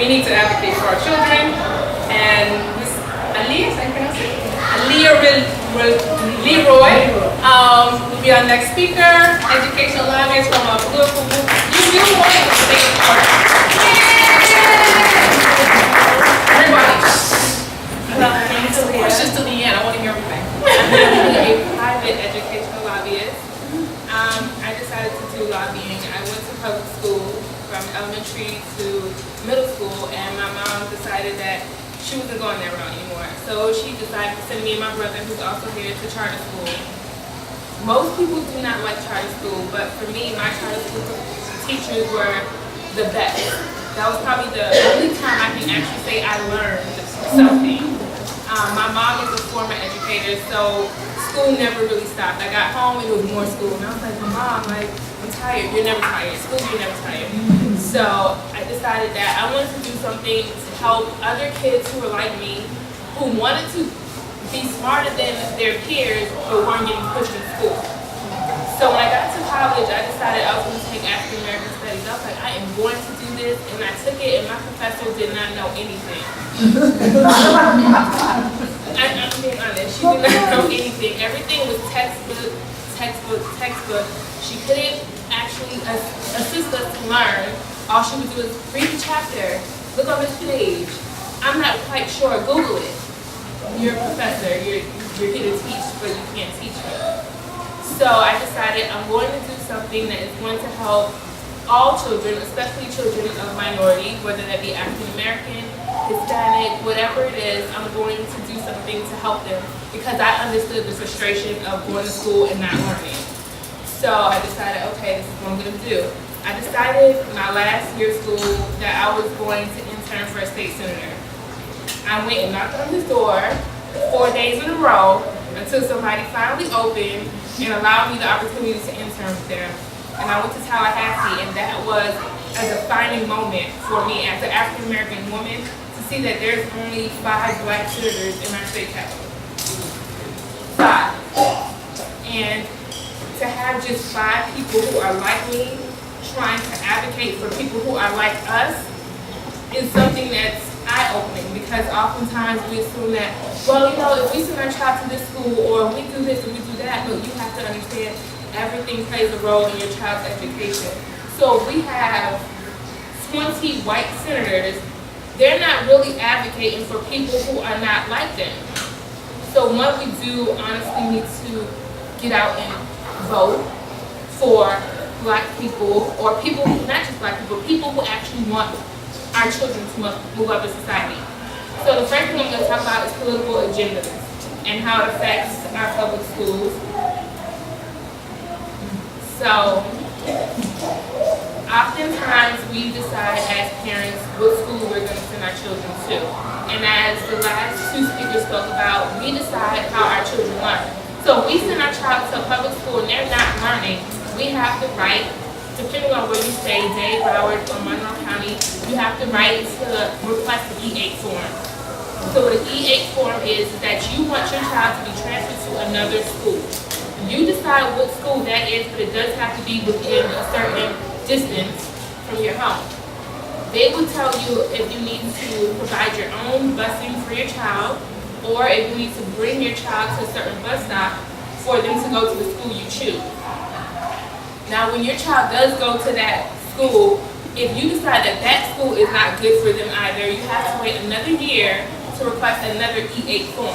we need to advocate for our children. And Miss Alia, Leroy will be our next speaker, educational lobbyist from a political group. You want to stay in court. Everybody. Questions to the end. I want to hear everything. I'm a private educational lobbyist. I decided to do lobbying. I went to public school from elementary to middle school, and my mom decided that she wasn't going that route anymore. So she decided to send me and my brother, who's also here, to charter school. Most people do not like charter school, but for me, my charter school teachers were the best. That was probably the only time I can actually say I learned something. My mom is a former educator, so school never really stopped. I got home and it was more school, and I was like, Mom, like, I'm tired. You're never tired. School, you're never tired. So I decided that I wanted to do something to help other kids who were like me, who wanted to be smarter than their peers, but weren't getting pushed in school. So when I got to college, I decided I was going to take African American studies. I was like, I am going to do this, and I took it, and my professor did not know anything. I'm being honest. She did not know anything. Everything was textbook. She couldn't actually assist us to learn. All she would do is read the chapter, look on this page. I'm not quite sure. Google it. You're a professor. You're here to teach, but you can't teach me. So I decided I'm going to do something that is going to help all children, especially children of minority, whether that be African American, Hispanic, whatever it is. I'm going to do something to help them because I understood the frustration of going to school and not learning. So I decided, okay, this is what I'm going to do. I decided my last year of school that I was going to intern for a state senator. I went and knocked on his door 4 days in a row until somebody finally opened and allowed me the opportunity to intern with them. And I went to Tallahassee, and that was a defining moment for me as an African American woman to see that there's only 5 black senators in our state capital. 5. And to have just 5 people who are like me trying to advocate for people who are like us is something that's eye-opening, because oftentimes we assume that, well, you know, if we send our child to this school or we do this or we do that, but you have to understand everything plays a role in your child's education. So we have 20 white senators. They're not really advocating for people who are not like them. So what we do honestly need to get out and vote for black people, or people, not just black people, people who actually want our children to move up in society. So the first thing I'm going to talk about is political agendas and how it affects our public schools. So oftentimes we decide as parents what school we're going to send our children to. And as the last 2 speakers spoke about, we decide how our children learn. So if we send our child to a public school and they're not learning, we have the right, depending on where you stay, Dade, Broward, or Monroe County, you have the right to request an E8 form. So what an E8 form is that you want your child to be transferred to another school. You decide what school that is, but it does have to be within a certain distance from your home. They will tell you if you need to provide your own busing for your child, or if you need to bring your child to a certain bus stop for them to go to the school you choose. Now, when your child does go to that school, if you decide that that school is not good for them either, you have to wait another year to request another E8 form.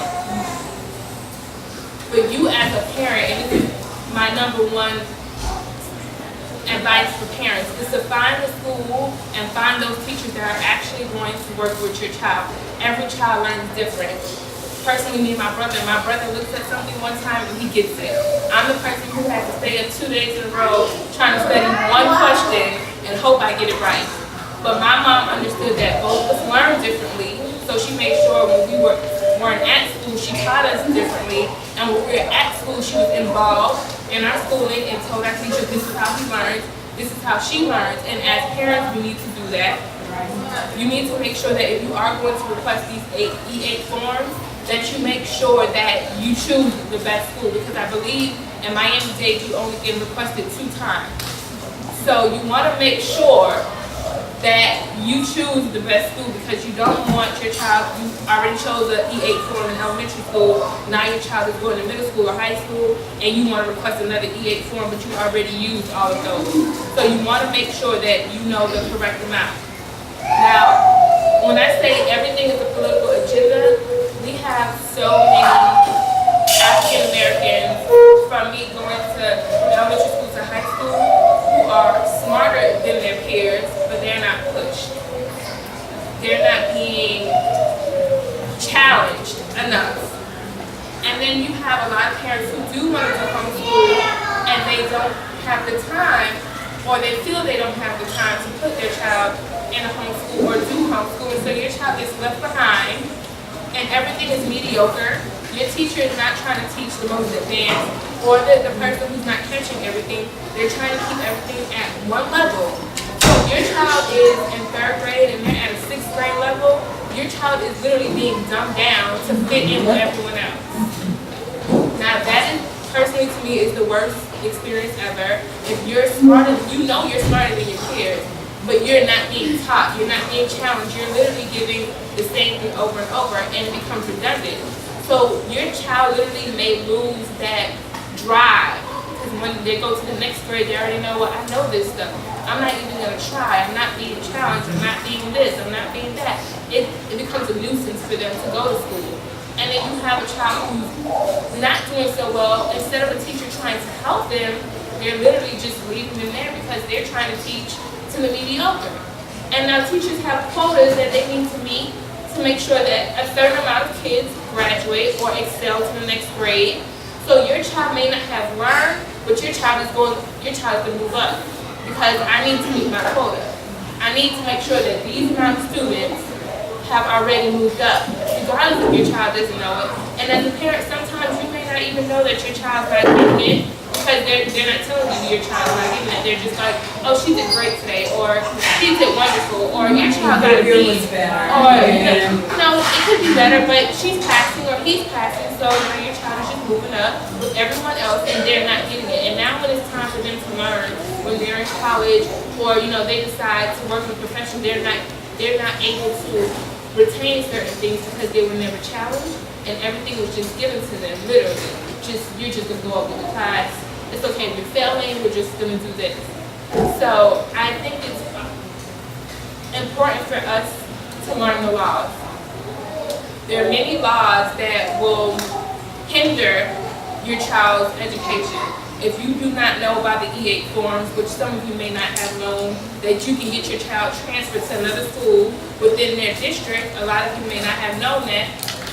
But you as a parent, and this is my #1 advice for parents, is to find a school and find those teachers that are actually going to work with your child. Every child learns different. Personally, me and my brother looks at something one time and he gets it. I'm the person who has to stay up 2 days in a row trying to study one question and hope I get it right. But my mom understood that both of us learn differently, so she made sure when we weren't at school, she taught us differently, and when we were at school, she was involved in our schooling and told our teachers this is how he learns, this is how she learns, and as parents, we need to do that. You need to make sure that if you are going to request these E8 forms, that you make sure that you choose the best school, because I believe in Miami-Dade you only get requested 2 times. So you want to make sure that you choose the best school, because you don't want your child, you already chose an E8 form in elementary school, now your child is going to middle school or high school, and you want to request another E8 form, but you already used all of those. So you want to make sure that you know the correct amount. Now, when I say everything is a political agenda, we have so many African Americans, from me going to elementary school to high school, who are smarter than their peers, but they're not pushed. They're not being challenged enough. And then you have a lot of parents who do want to do homeschool, and they don't have the time, or they feel they don't have the time to put their child in a homeschool or do homeschool, and so your child gets left behind, and everything is mediocre. Your teacher is not trying to teach the most advanced, or the person who's not catching everything. They're trying to keep everything at one level. So if your child is in 3rd grade and they're at a 6th grade level, your child is literally being dumbed down to fit in with everyone else. Now that is, personally to me, is the worst experience ever. If you're smarter, you know you're smarter than your peers, but you're not being taught, you're not being challenged, you're literally giving the same thing over and over, and it becomes redundant. So your child literally may lose that drive, because when they go to the next grade, they already know, well, I know this stuff. I'm not even going to try. I'm not being challenged. I'm not being this. I'm not being that. It becomes a nuisance for them to go to school. And then you have a child who's not doing so well. Instead of a teacher trying to help them, they're literally just leaving them there because they're trying to teach to the mediocre. And now teachers have quotas that they need to meet to make sure that a certain amount of kids graduate or excel to the next grade. So your child may not have learned, but your child is going to move up, because I need to meet my quota. I need to make sure that these amount of students have already moved up, regardless if your child doesn't know it. And as a parent, sometimes you may not even know that your child's not getting it, because they're not telling you your child's not getting it. They're just like, oh, she did great today, or she did wonderful, or your child got a B, or no, it could be better, but she's passing or he's passing, so your child is just moving up with everyone else, and they're not getting it. And now when it's time for them to learn, when they're in college, or they decide to work in a profession, they're not able to retain certain things because they were never challenged, and everything was just given to them, literally. You're just gonna go up with the class. It's okay if you're failing, we're just gonna do this. So I think it's important for us to learn the laws. There are many laws that will hinder your child's education. If you do not know about the E8 forms, which some of you may not have known, that you can get your child transferred to another school within their district, a lot of you may not have known that,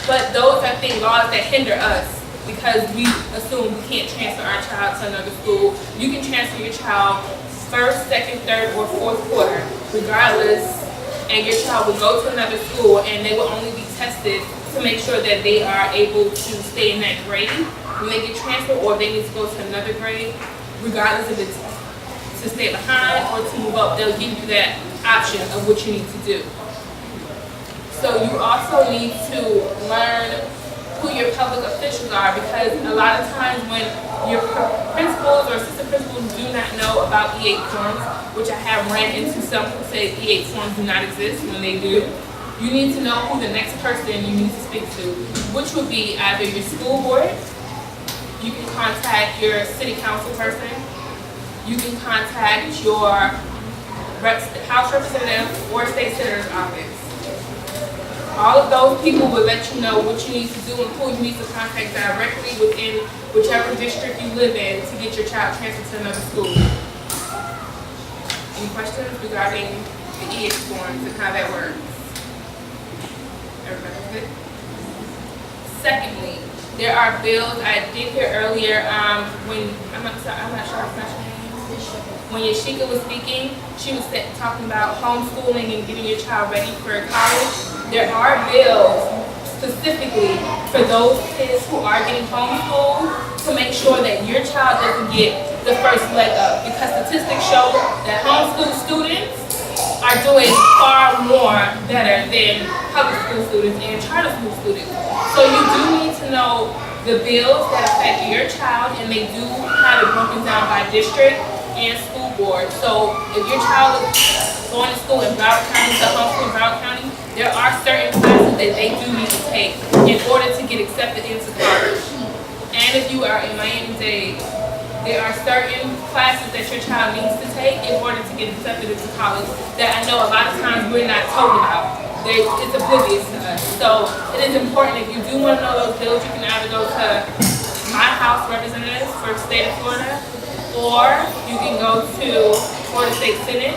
but those are laws that hinder us, because we assume we can't transfer our child to another school. You can transfer your child 1st, 2nd, 3rd, or 4th quarter, regardless, and your child will go to another school, and they will only be tested to make sure that they are able to stay in that grade when they get transferred, or they need to go to another grade, regardless if it's to stay behind or to move up. They'll give you that option of what you need to do. So you also need to learn who your public officials are, because a lot of times when your principals or assistant principals do not know about E8 forms, which I have ran into some who say E8 forms do not exist when they do, you need to know who the next person you need to speak to, which would be either your school board, you can contact your city council person, you can contact your House representative or state senator's office. All of those people will let you know what you need to do and who you need to contact directly within whichever district you live in to get your child transferred to another school. Any questions regarding the E8 forms and how that works? Everybody good? Secondly, there are bills. I did hear earlier when I'm not sure how to pronounce your name. When Yashika was speaking, she was talking about homeschooling and getting your child ready for college. There are bills specifically for those kids who are getting homeschooled to make sure that your child doesn't get the first leg up, because statistics show that homeschool students are doing far more better than public school students and charter school students. So you do need to know the bills that affect your child, and they do have it broken down by district and school board. So if your child is going to school in Broward County, the homeschool in Broward County, there are certain classes that they do need to take in order to get accepted into college. And if you are in Miami-Dade, there are certain classes that your child needs to take in order to get accepted into college that I know a lot of times we're not told about. It's oblivious to us. So it is important, if you do want to know those bills, you can either go to my House Representative for the state of Florida, or you can go to Florida State Senate,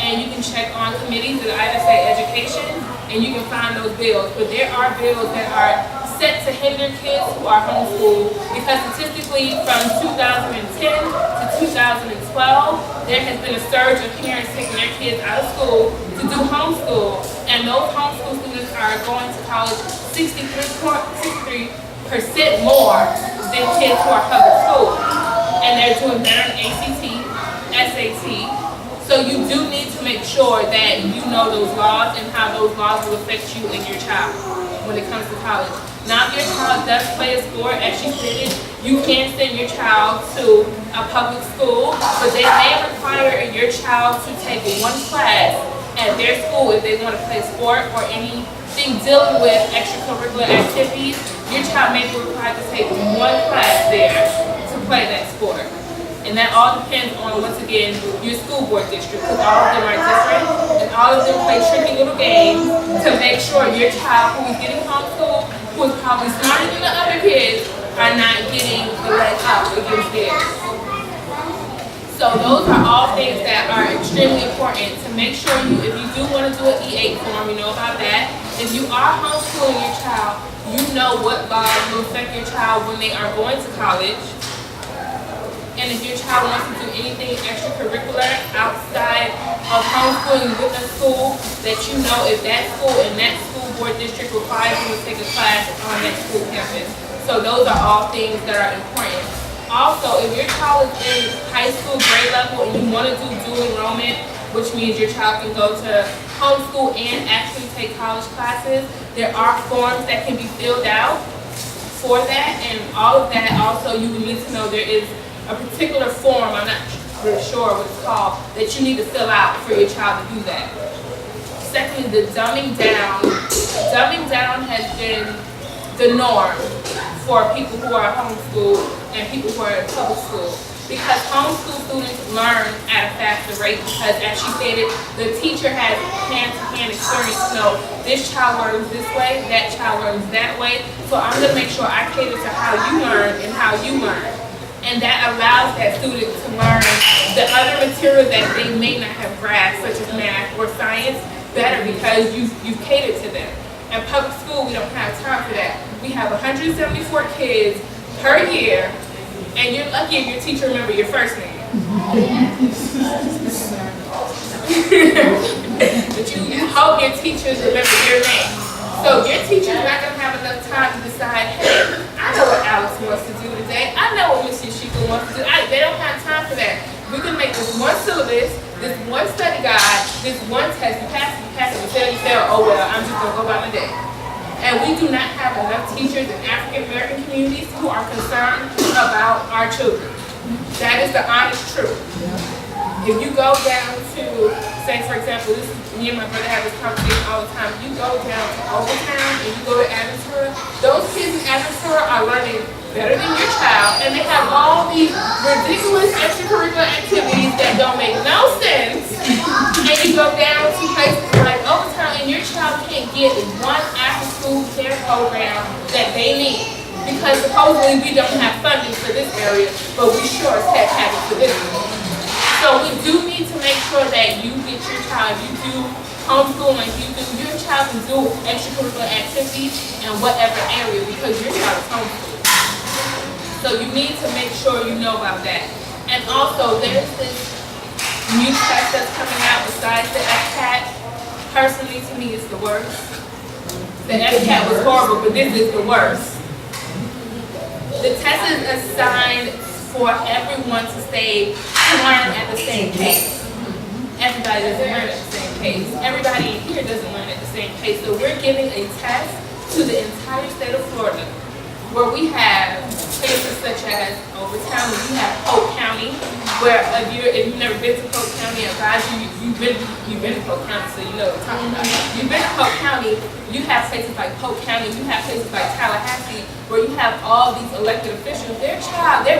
and you can check on committees that either say education, and you can find those bills. But there are bills that are set to hinder kids who are homeschooled, because statistically from 2010 to 2012, there has been a surge of parents taking their kids out of school to do homeschool, and those homeschool students are going to college 63% more than kids who are public school. And they're doing better in ACT, SAT. So you do need to make sure that you know those laws and how those laws will affect you and your child when it comes to college. Now, if your child does play a sport, as she stated, you can send your child to a public school, but they may require your child to take one class at their school if they want to play sport or anything dealing with extracurricular activities. Your child may be required to take one class there to play that sport. And that all depends on, once again, your school board district, because all of them are different, and all of them play tricky little games to make sure your child who is getting homeschooled, who is probably smarter than the other kids, are not getting the leg up against theirs. So those are all things that are extremely important to make sure you, if you do want to do an E8 form, you know about that. If you are homeschooling your child, you know what laws will affect your child when they are going to college. And if your child wants to do anything extracurricular outside of homeschooling with a school, that you know if that school and that school board district requires you to take a class on that school campus. So those are all things that are important. Also, if your child is in high school grade level and you want to do dual enrollment, which means your child can go to homeschool and actually take college classes, there are forms that can be filled out for that, and all of that also you will need to know there is a particular form, I'm not really sure what it's called, that you need to fill out for your child to do that. Secondly, the dumbing down. Dumbing down has been the norm for people who are homeschooled and people who are in public school, because homeschool students learn at a faster rate, because as she stated, the teacher has hand-to-hand experience to know this child learns this way, that child learns that way, so I'm going to make sure I cater to how you learn and how you learn. And that allows that student to learn the other material that they may not have grasped, such as math or science, better because you've catered to them. In public school, we don't have time for that. We have 174 kids per year, and you're lucky if your teacher remembers your first name. But you hope your teachers remember your name. So your teacher's not going to have enough time to decide, hey, I know what Alex wants to do today. I know what Miss Yashika wants to do. They don't have time for that. We can make this one syllabus, this one study guide, this one test. You pass it, you fail, oh well, I'm just going to go by my day. And we do not have enough teachers in African American communities who are concerned about our children. That is the honest truth. If you go down to, say for example, this is, me and my brother have this conversation all the time. You go down to Overtown and you go to Aventura, those kids in Aventura are learning better than your child, and they have all these ridiculous extracurricular activities that don't make no sense. And you go down to places like Overtown and your child can't get one after-school care program that they need, because supposedly we don't have funding for this area, but we sure as heck have it for this one. So we do need to make sure that you get your child, you do homeschooling, your child can do extracurricular activities in whatever area, because your child is homeschooled. So you need to make sure you know about that. And also, there's this new test that's coming out besides the FCAT. Personally, to me, it's the worst. The FCAT was horrible, but this is the worst. The test is assigned for everyone to learn at the same pace. Everybody doesn't learn at the same pace. Everybody in here doesn't learn at the same pace. So we're giving a test to the entire state of Florida, where we have, say for such as Overtown, you have Polk County, where if you've never been to Polk County, I advise you've been to Polk County, so you know what I'm talking about. You've been to Polk County, you have places like Polk County, you have places like Tallahassee, where you have all these elected officials. Their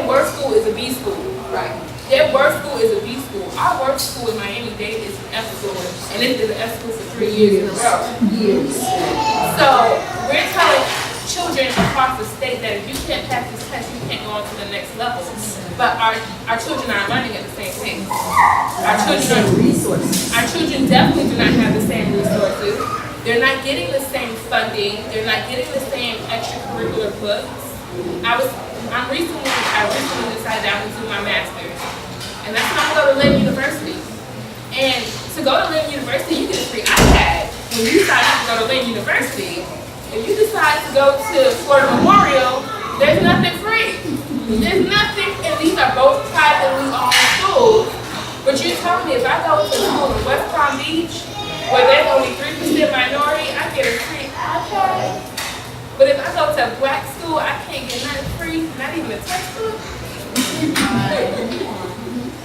worst school is a B school. Right. Their worst school is a B school. Our worst school in Miami-Dade is an F school, and it's been an F school for 3 years in a row. Yes. So we're telling children across the state that if you can't pass this test, you can't go on to the next level. But our children aren't learning at the same pace. Our children definitely do not have the same resources. They're not getting the same funding. They're not getting the same extracurricular books. I recently decided I would do my master's. And that's when I go to Lynn University. And to go to Lynn University, you get a free iPad. When you decide to go to Lynn University, if you decide to go to Florida Memorial, there's nothing free. There's nothing, and these are both privately owned schools. But you're telling me if I go to school in West Palm Beach, where there's only 3% minority, I get a free iPad. But if I go to a black school, I can't get nothing free, not even a textbook.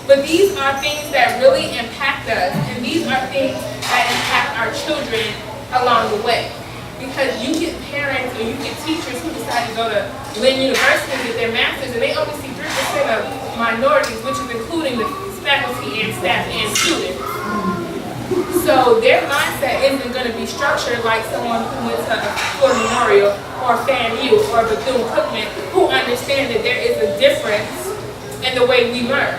But these are things that really impact us, and these are things that impact our children along the way. Because you get parents or you get teachers who decide to go to Lynn University and get their master's, and they only see 3% of minorities, which is including the faculty and staff and students. So their mindset isn't going to be structured like someone who went to Florida Memorial or FAMU or Bethune-Cookman, who understand that there is a difference in the way we learn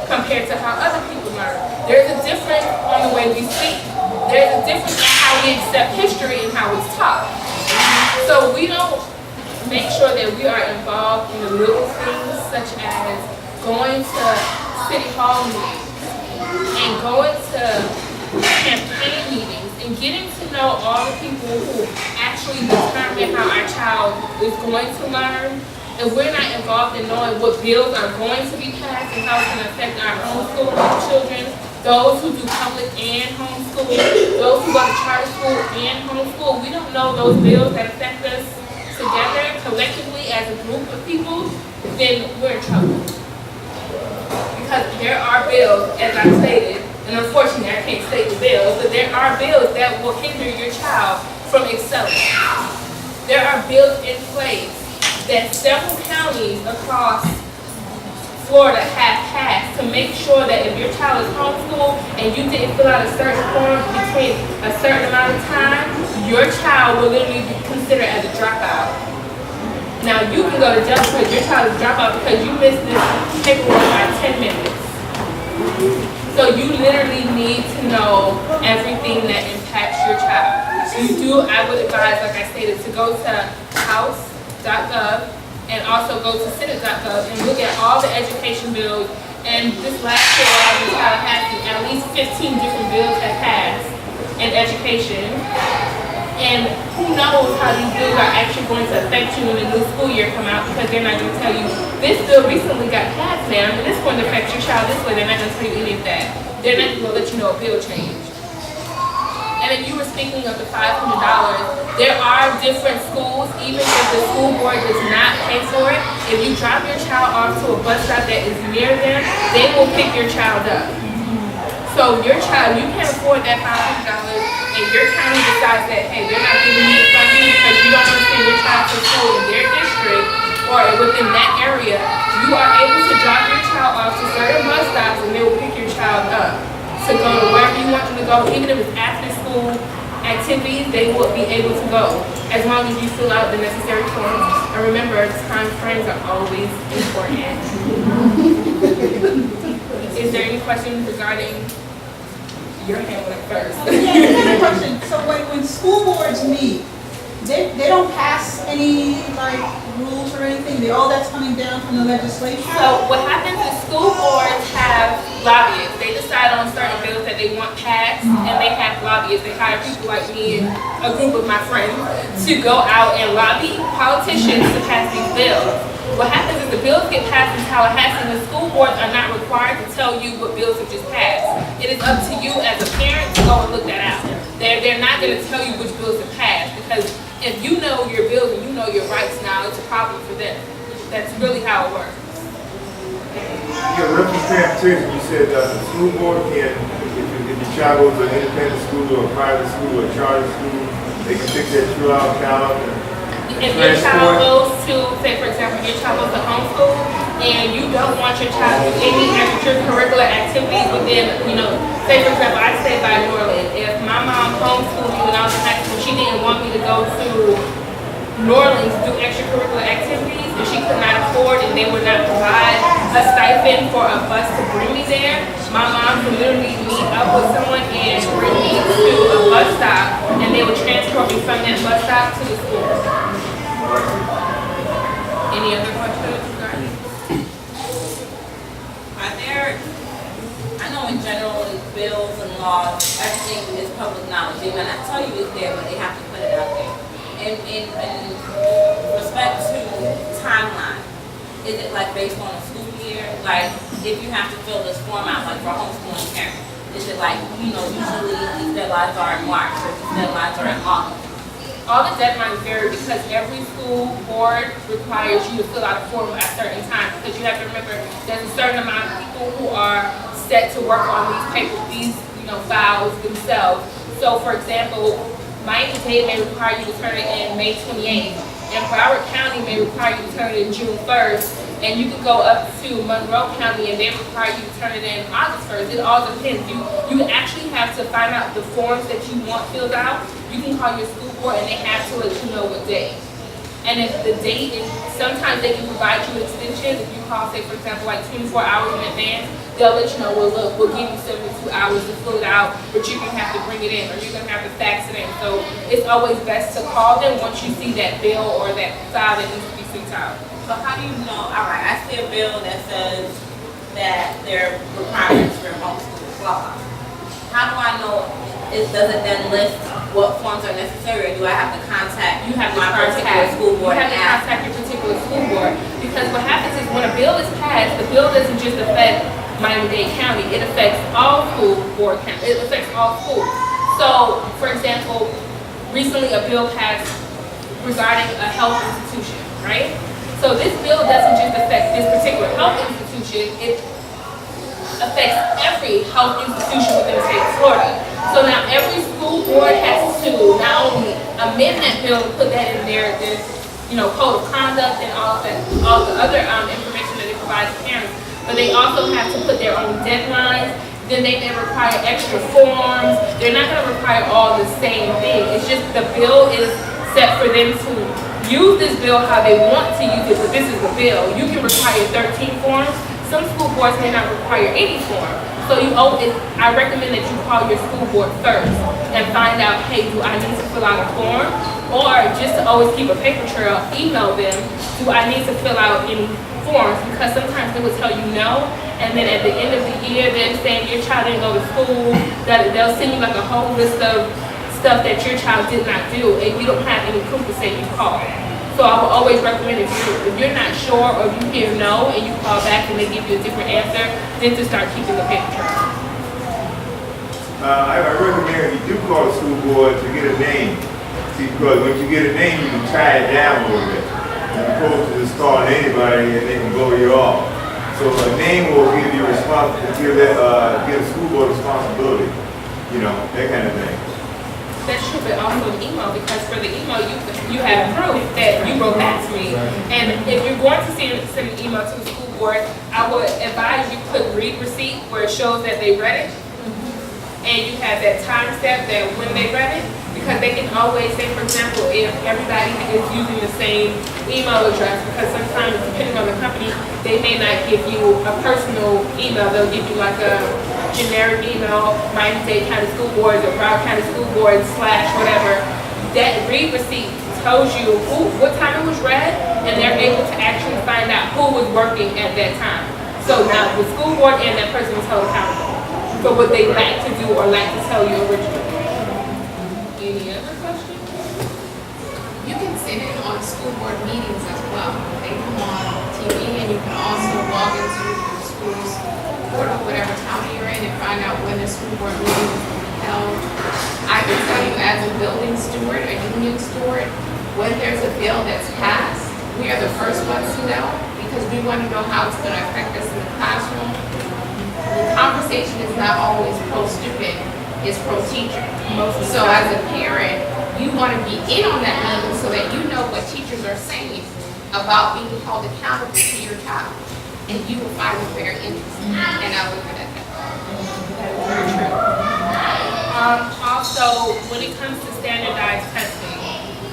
compared to how other people learn. There's a difference on the way we speak. There's a difference in how we accept history and how it's taught. So we don't make sure that we are involved in the little things, such as going to city hall meetings and going to campaign meetings and getting to know all the people who actually determine how our child is going to learn. And we're not involved in knowing what bills are going to be passed and how it's going to affect our homeschooling children, those who do public and homeschool, those who go to charter school and homeschool. We don't know those bills that affect us together, collectively, as a group of people, then we're in trouble. Because there are bills, as I stated, and unfortunately I can't state the bills, but there are bills that will hinder your child from excelling. There are bills in place that several counties across Florida have passed to make sure that if your child is homeschooled and you didn't fill out a certain form between a certain amount of time, your child will literally be considered as a dropout. Now you can go to jail because your child is a dropout because you missed this paperwork by 10 minutes. So you literally need to know everything that impacts your child. I would advise, like I stated, to go to house.gov and also go to senate.gov and look at all the education bills. And this last year I was in Tallahassee, at least 15 different bills have passed in education. And who knows how these bills are actually going to affect you when the new school year come out, because they're not going to tell you, this bill recently got passed, ma'am, and it's going to affect your child this way. They're not going to tell you any of that. They're not going to let you know a bill change. And if you were speaking of the $500, there are different schools, even if the school board does not pay for it. If you drop your child off to a bus stop that is near them, they will pick your child up. So your child, you can't afford that $500, and your county decides that, hey, they're not giving you the funding because you don't want to send your child to school in their district or within that area, you are able to drop your child off to certain bus stops and they will pick your child up to go to wherever you want them to go. Even if it's after school activities, they will be able to go as long as you fill out the necessary forms. And remember, time frames are always important. Is there any questions regarding your hand went up first? Yeah, another question. So when school boards meet, they don't pass any rules or anything? All that's coming down from the legislature? So what happens is school boards have lobbyists. They decide on certain bills that they want passed, and they have lobbyists. They hire people like me and a group of my friends to go out and lobby politicians to pass these bills. What happens is the bills get passed in Tallahassee, and the school boards are not required to tell you what bills have just passed. It is up to you as a parent to go and look that out. They're not going to tell you which bills have passed, because if you know your bills and you know your rights now, it's a problem for them. That's really how it works. Yeah, reference transportation, you said the school board can, if your child goes to an independent school or a private school or a charter school, they can pick that $2 child and If your child goes to, say for example, your child goes to homeschool and you don't want your child to do any extracurricular activities within, say for example, I stay by New Orleans. If my mom homeschooled me when I was in high school, she didn't want me to go to New Orleans to do extracurricular activities and she could not afford and they would not provide a stipend for a bus to bring me there. My mom could literally meet up with someone and bring me to a bus stop and they would transport me from that bus stop to the school. Any other questions? Are there, I know in general, bills and laws, everything is public knowledge. They may not tell you it's there, but they have to put it out there. In respect to timeline, is it like based on a school year? Like if you have to fill this form out, like for homeschooling parents, is it like, usually these deadlines are in March or these deadlines are in August? All the deadlines vary because every school board requires you to fill out a form at certain times because you have to remember there's a certain amount of people who are set to work on these papers, these files themselves. So for example, Miami-Dade may require you to turn it in May 28th, and Broward County may require you to turn it in June 1st, and you can go up to Monroe County and they require you to turn it in August 1st. It all depends. You actually have to find out the forms that you want filled out. You can call your school board and they have to let you know what day. And if the date is, sometimes they can provide you an extension. If you call, say for example, like 24 hours in advance, they'll let you know, well look, we'll give you 72 hours to fill it out, but you're gonna have to bring it in or you're gonna have to fax it in. So it's always best to call them once you see that bill or that file that needs to be sent out. So how do you know, all right, I see a bill that says that there are requirements for homeschool, blah, blah. How do I know, does it then list what forms are necessary, or do I have to contact my particular school board? You have to contact your particular school board because what happens is when a bill is passed, the bill doesn't just affect Miami-Dade County, it affects all school board county, it affects all schools. So, for example, recently a bill passed regarding a health institution, right? So this bill doesn't just affect this particular health institution, it affects every health institution within the state of Florida. So now every school board has to not only amend that bill and put that in their code of conduct and all the other information that they provide to parents, but they also have to put their own deadlines. Then they may require extra forms. They're not going to require all the same thing. It's just the bill is set for them to use this bill how they want to use it, but this is the bill. You can require 13 forms. Some school boards may not require any form. So I recommend that you call your school board first and find out, hey, do I need to fill out a form? Or just to always keep a paper trail, email them, do I need to fill out any forms? Because sometimes they will tell you no, and then at the end of the year, they're saying your child didn't go to school, that they'll send you like a whole list of stuff that your child did not do, and you don't have any proof to say you called. So I would always recommend if you're not sure or you hear no and you call back and they give you a different answer, then to start keeping the paper trail. I recommend you do call the school board to get a name. See, because when you get a name, you can tie it down a little bit. As opposed to just calling anybody and they can blow you off. So a name will give you give the school board responsibility. That kind of thing. That's true, but also an email, because for the email you have proof that you wrote back to me. And if you're going to send an email to the school board, I would advise you put read receipt where it shows that they read it. And you have that time step that when they read it, because they can always say, for example, if everybody is using the same email address, because sometimes depending on the company, they may not give you a personal email, they'll give you like a generic email, Miami-Dade County School Boards or Broward County School Boards / whatever. That read receipt tells you what time it was read, and they're able to actually find out who was working at that time. So now the school board and that person is held accountable for what they like to do or like to tell you originally. Any other questions? You can sit in on school board meetings as well. They come on TV, and you can also log into your school's portal, whatever county you're in, and find out when the school board meeting is going to be held. I can tell you as a building steward, a union steward, when there's a bill that's passed, we are the first ones to know because we want to know how it's going to affect us in the classroom. The conversation is not always pro-student, it's pro-teacher. So as a parent, you want to be in on that meeting so that you know what teachers are saying about being held accountable to your child. And you will find it very interesting. And I will put it at that. That is very true. Also, when it comes to standardized testing,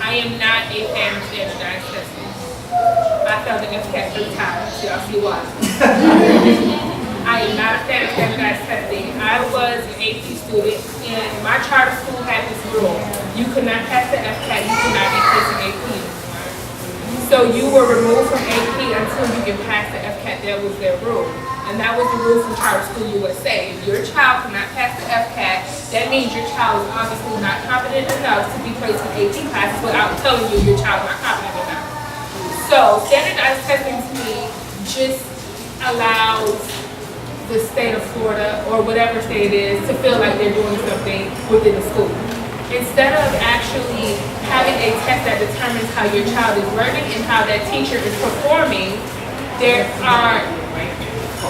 I am not a fan of standardized testing. I failed the MCAT 3 times, so y'all see why. I am not a fan of standardized testing. I was an AP student, and my charter school had this rule. You could not pass the FCAT, you could not be placed in AP anymore. So you were removed from AP until you can pass the FCAT. That was their rule. And that was the rule from Charter School USA. If your child cannot pass the FCAT, that means your child is obviously not competent enough to be placed in AP classes without telling you your child is not competent enough. So standardized testing to me just allows the state of Florida, or whatever state it is, to feel like they're doing something within the school. Instead of actually having a test that determines how your child is learning and how that teacher is performing, there are,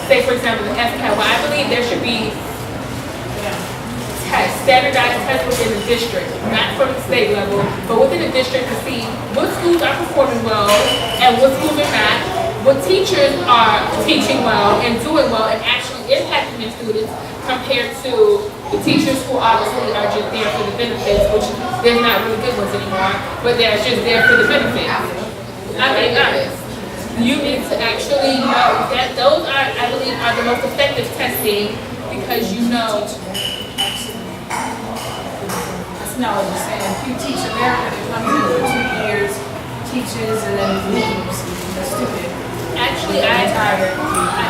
say for example, the FCAT, well, I believe there should be tests, standardized tests within the district, not from the state level, but within the district to see what schools are performing well and what schools are not, what teachers are teaching well and doing well and actually impacting their students compared to the teachers who obviously are just there for the benefits, which there's not really good ones anymore, but they're just there for the benefits. I'm being honest. You need to actually know that those are, I believe, are the most effective testing because you know. That's not what you're saying. If you teach America, they come in for 2 years, teaches, and then leaves. That's stupid. Actually, I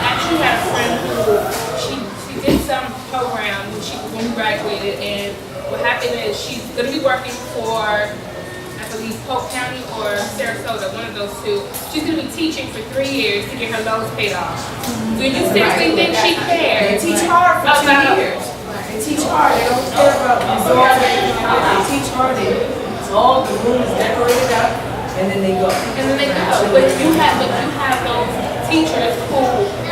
actually had a friend who she did some program when we graduated, and what happened is she's going to be working for, I believe, Polk County or Sarasota, one of those two. She's going to be teaching for 3 years to get her loans paid off. Do you seriously think she cares? They teach hard for 2 years. They teach hard. They don't care about results. They teach hard. It's all the room is decorated up, and then they go. And then they go. But you have those teachers who,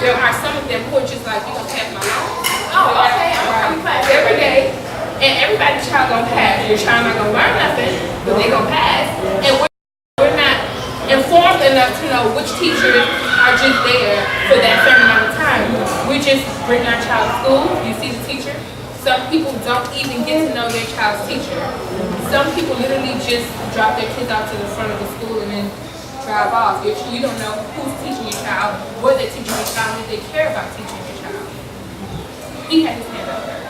there are some of them who are just like, you gonna pass my loan? Oh, okay, I'm gonna pass every day. And everybody's child gonna pass. Your child not gonna learn nothing, but they gonna pass. And we're not informed enough to know which teachers are just there for that certain amount of time. We just bring our child to school, you see the teacher. Some people don't even get to know their child's teacher. Some people literally just drop their kids out to the front of the school and then drive off. You don't know who's teaching your child, what they're teaching your child, and if they care about teaching your child. He had his hand up there.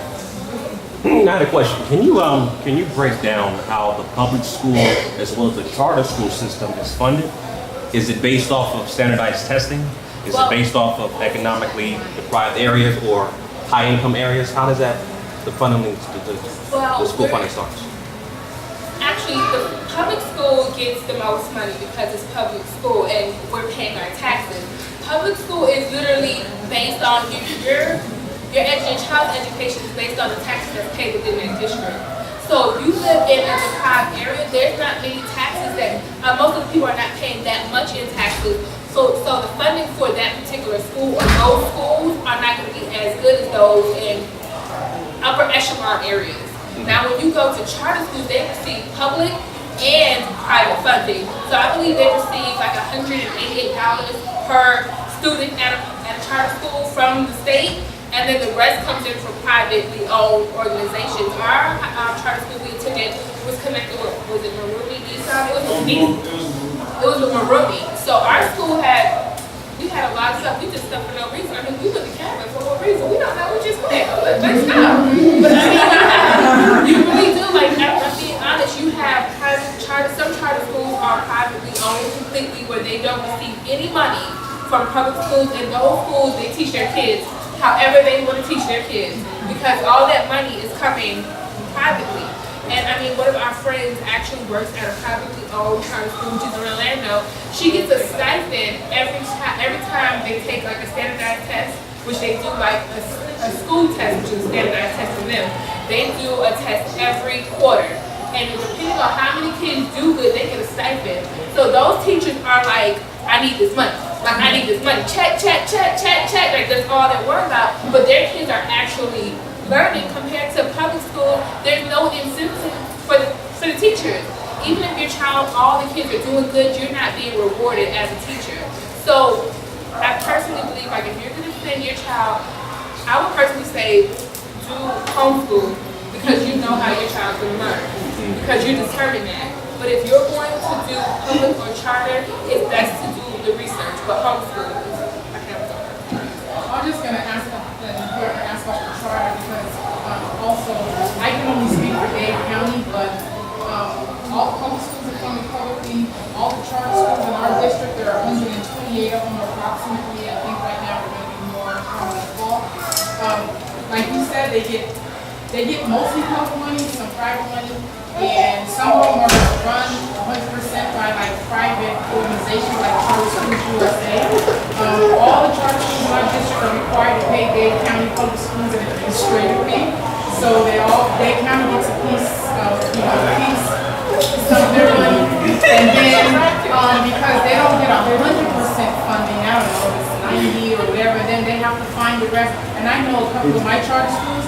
I had a question. Can you break down how the public school as well as the charter school system is funded? Is it based off of standardized testing? Is it based off of economically deprived areas or high income areas? How does that the funding the school funding starts? Actually, the public school gets the most money because it's public school and we're paying our taxes. Public school is literally based on your child's education is based on the taxes that's paid within that district. So if you live in a deprived area, there's not many taxes that, most of the people are not paying that much in taxes. So the funding for that particular school or those schools are not going to be as good as those in upper echelon areas. Now when you go to charter schools, they receive public and private funding. So I believe they receive like $188 per student at a charter school from the state, and then the rest comes in from privately owned organizations. Our charter school we attended was connected with, was it Marumi Eastside? It was with Marumi. So our school we had a lot of stuff. We did stuff for no reason. I mean, we went to Canada for no reason. We don't know. We just went. Let's go. But I mean, you really do. Like, I'm being honest. You have private charter. Some charter schools are privately owned completely, where they don't receive any money from public schools. And those schools, they teach their kids however they want to teach their kids, because all that money is coming privately. And I mean, one of our friends actually works at a privately owned charter school, which is in Orlando. She gets a stipend every time they take like a standardized test, which they do like a school test, which is a standardized test for them. They do a test every quarter. And depending on how many kids do good, they get a stipend. So those teachers are like, I need this money. Like, I need this money. Check, check, check, check, check. Like, that's all they're worried about. But their kids are actually learning compared to public school. There's no incentive for the teachers. Even if your child, all the kids are doing good, you're not being rewarded as a teacher. So I personally believe, like, if you're going to send your child, I would personally say do homeschool because you know how your child's going to learn. Because you're determined that. But if you're going to do public or charter, it's best to do the research. But homeschool, I can't talk. I'm just gonna ask the important aspect of charter because also I can only speak for Dade County, but all public schools are funded publicly. All the charter schools in our district, there are 128 of them approximately. I think right now we're going to be more in the fall. Like you said, they get mostly public money, some private money, and some of them are run 100% by like private organizations like Charter Schools USA. All the charter schools in our district are required to pay Dade County Public Schools an administrative fee. So Dade County gets a piece of some of their money. And then because they don't get 100% funding, I don't know, it's 90 or whatever, then they have to find the rest. And I know a couple of my charter schools,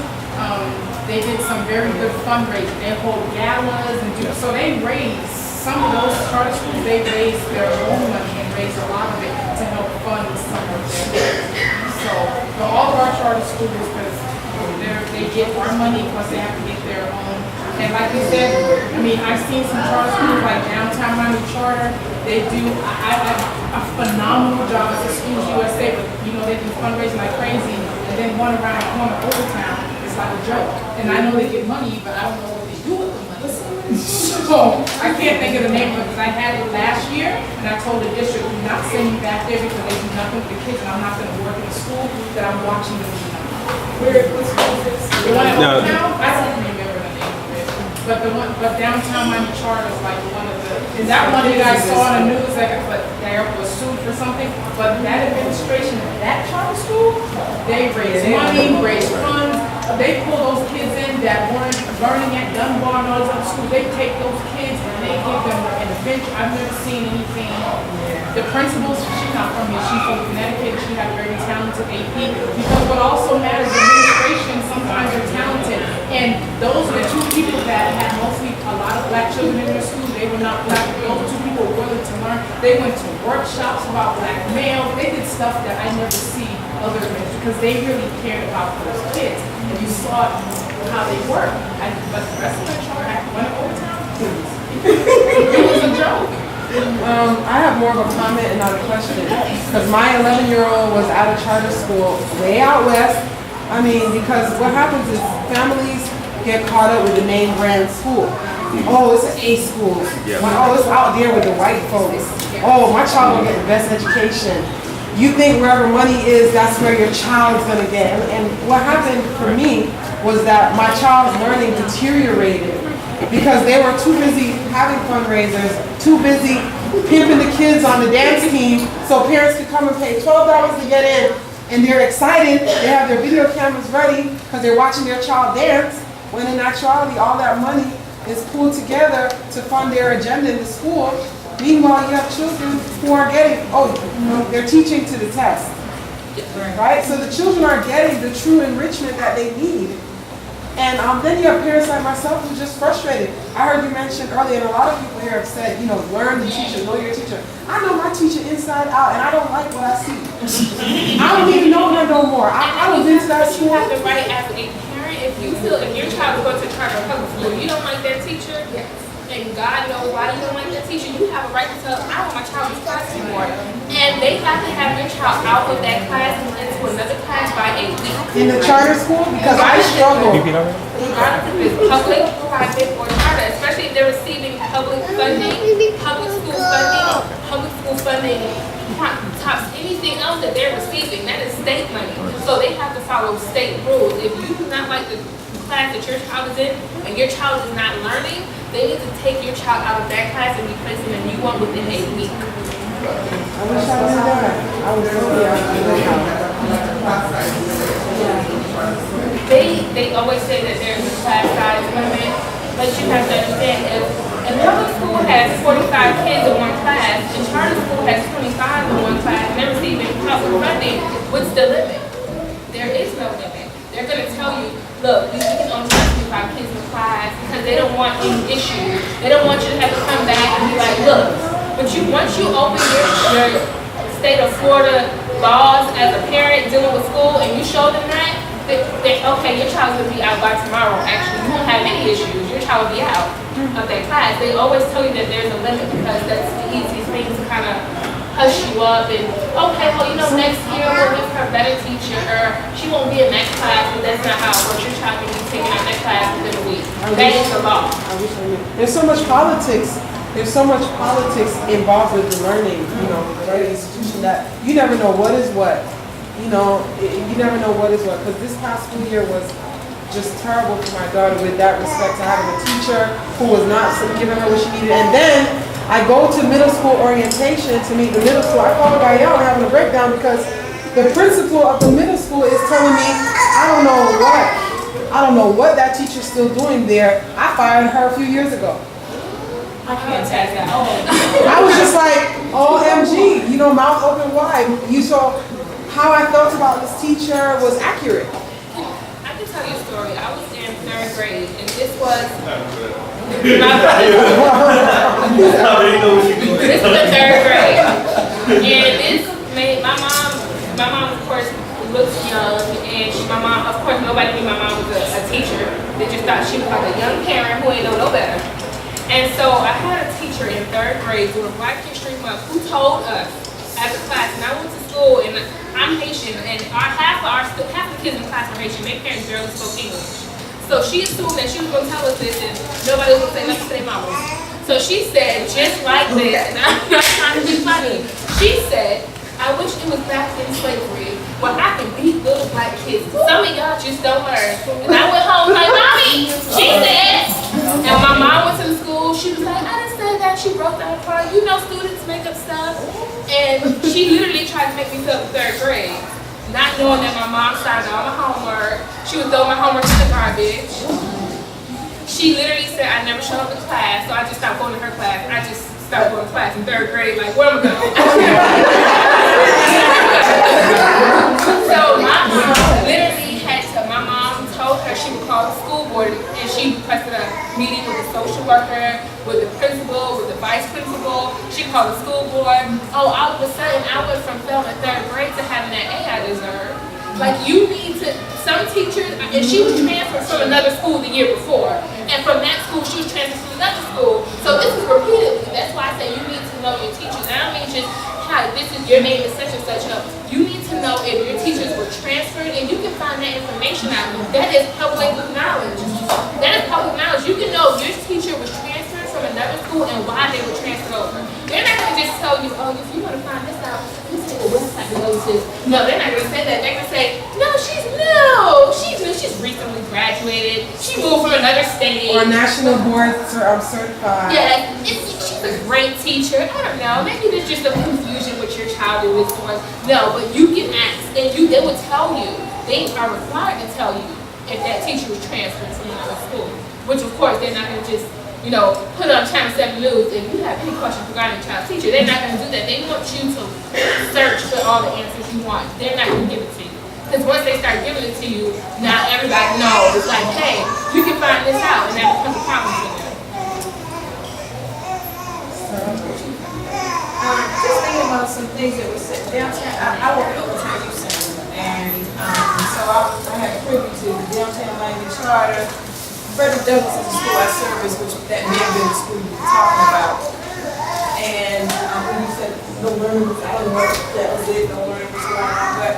they did some very good fundraising. They hold galas and so they raise some of those charter schools. They raise their own money and raise a lot of it to help fund some of their. So all of our charter schools, because they get our money plus they have to get their own. And like you said, I mean, I've seen some charter schools like Downtown Miami Charter. They do a phenomenal job at the Schools USA, but they do fundraising like crazy. And then one around the corner, Old Town, it's like a joke. And I know they get money, but I don't know what they do with the money. So I can't think of the name of it because I had it last year, and I told the district, do not send me back there because they do nothing with the kids, and I'm not going to work in a school that I'm watching them do nothing. Where school is this? The one at Old Town? I don't remember the name of it. But Downtown Miami Charter is like one of the. Is that one you guys saw on the news? Like, they was sued for something. But that administration of that charter school, they raise money, raise funds. They pull those kids in that weren't learning at Dunbar and all those other schools. They take those kids and they give them an adventure. I've never seen anything. The principal, she's not from here. She's from Connecticut. She had a very talented AP. Because what also matters, administration sometimes are talented. And those were two people that had mostly a lot of black children in their school. They were not black. Those two people were willing to learn. They went to workshops about black males. They did stuff that I never see other than because they really cared about those kids. And you saw how they work. But the rest of the chart, I went over town. It was a joke. I have more of a comment and not a question. Because my 11-year-old was at a charter school way out west. I mean, because what happens is families get caught up with the name brand school. Oh, it's an A school. Oh, it's out there with the white folks. Oh, my child will get the best education. You think wherever money is, that's where your child's going to get. And what happened for me was that my child's learning deteriorated because they were too busy having fundraisers, too busy pimping the kids on the dance team so parents could come and pay $12 to get in. And they're excited, they have their video cameras ready because they're watching their child dance, when in actuality all that money is pulled together to fund their agenda in the school. Meanwhile, you have children who are getting, they're teaching to the test, right? So the children are getting the true enrichment that they need. And then you have parents like myself who are just frustrated. I heard you mention earlier, and a lot of people here have said, learn the teacher, know your teacher. I know my teacher inside out, and I don't like what I see. I don't even know her no more. I was into that school. You have the right as a parent, if your child goes to charter public school, you don't like that teacher, and God knows why you don't like that teacher, you have a right to tell, I want my child in this class anymore. And they have to have your child out of that class and into another class by a week. In the charter school? Because I struggle. Regardless if it's public, private, or charter, especially if they're receiving public funding, public school funding tops anything else that they're receiving. That is state money. So they have to follow state rules. If you do not like the class that your child is in, and your child is not learning, they need to take your child out of that class and replace them in a new one within a week. I wish I knew that. I was so They always say that there's a class size limit, but you have to understand if public school has 45 kids in one class, and charter school has 25 in one class and they're receiving public funding, what's the limit? There is no limit. They're going to tell you, look, you can only have 25 kids in class because they don't want any issues. They don't want you to have to come back and be like, look, but once you open your state of Florida laws as a parent dealing with school and you show them that, okay, your child's going to be out by tomorrow. Actually, you won't have any issues. Your child will be out of that class. They always tell you that there's a limit because that's the easiest thing to kind of hush you up and, okay, well, you know, next year we'll give her a better teacher or she won't be in next class, but that's not how it works. Your child can be taken out next class within a week. That is the law. There's so much politics. There's so much politics involved with the learning, you know, the learning institution that you never know what is what. You know, you never know what is what. Because this past school year was just terrible for my daughter with that respect to having a teacher who was not giving her what she needed. And then I go to middle school orientation to meet the middle school. I call Gayelle having a breakdown because the principal of the middle school is telling me, I don't know what that teacher's still doing there. I fired her a few years ago. I can't tag that. I was just like, OMG, you know, mouth open wide. You saw how I felt about this teacher was accurate. I can tell you a story. I was in 3rd grade, and this was this was the 3rd grade, and this made my mom of course looks young, and my mom, of course, nobody knew my mom was a teacher. They just thought she was like a young parent who ain't know no better. And so I had a teacher in 3rd grade during Black History Month who told us as a class, and I went to school and I'm Haitian, and half the kids in the class are Haitian. Their parents barely spoke English. So she assumed that she was going to tell us this and nobody was going to say nothing to their mamas. So she said, just like this, and I'm not trying to be funny, she said, I wish it was back in slavery where I can beat little black kids. Some of y'all just don't learn. And I went home like, Mommy, she said. And my mom went to the school. She was like, I didn't say that. She broke down apart. You know, students make up stuff. And she literally tried to make me feel 3rd grade, not knowing that my mom signed all my homework. She would throw my homework in the garbage. She literally said I never showed up to class, so I just stopped going to her class. I just stopped going to class in 3rd grade. Like, where am I going? So my mom literally my mom told her she would call the school board, and she requested a meeting with the social worker, with the principal, with the vice principal. She called the school board. Oh, all of a sudden, I went from failing 3rd grade to having that A I deserve. Like, you need to, some teachers, and she was transferred from another school the year before, and from that school, she was transferred to another school. So this is repeatedly. That's why I say you need to know your teachers. And I don't mean just, hi, this is your name is such and such. No, you need to know if your teachers were transferred, and you can find that information out. That is public knowledge. That is public knowledge. You can know if your teacher was transferred from another school and why they were transferred over. They're not going to just tell you, oh, if you want to find this out, you take a website to go to. No, they're not going to say that. They're going to say, no, she's recently graduated. She moved from another state. Or national board certified. Yeah, she's a great teacher. I don't know. Maybe there's just a confusion with your child in this one. No, but you can ask, and they will tell you. They are required to tell you if that teacher was transferred from another school. Which, of course, they're not going to just, you know, put on Channel 7 News if you have any questions regarding your child's teacher. They're not going to do that. They want you to search for all the answers you want. They're not going to give it to you. Because once they start giving it to you, now everybody knows. It's like, hey, you can find this out, and that becomes a problem for them. Just thinking about some things that were said downtown. I work overtime youth center, and so I had a privy to the downtown Miami Charter. Frederick Douglass is the school I service, which that may have been the school you were talking about. And when you said no learning, I don't know if that was it, no learning was going on, but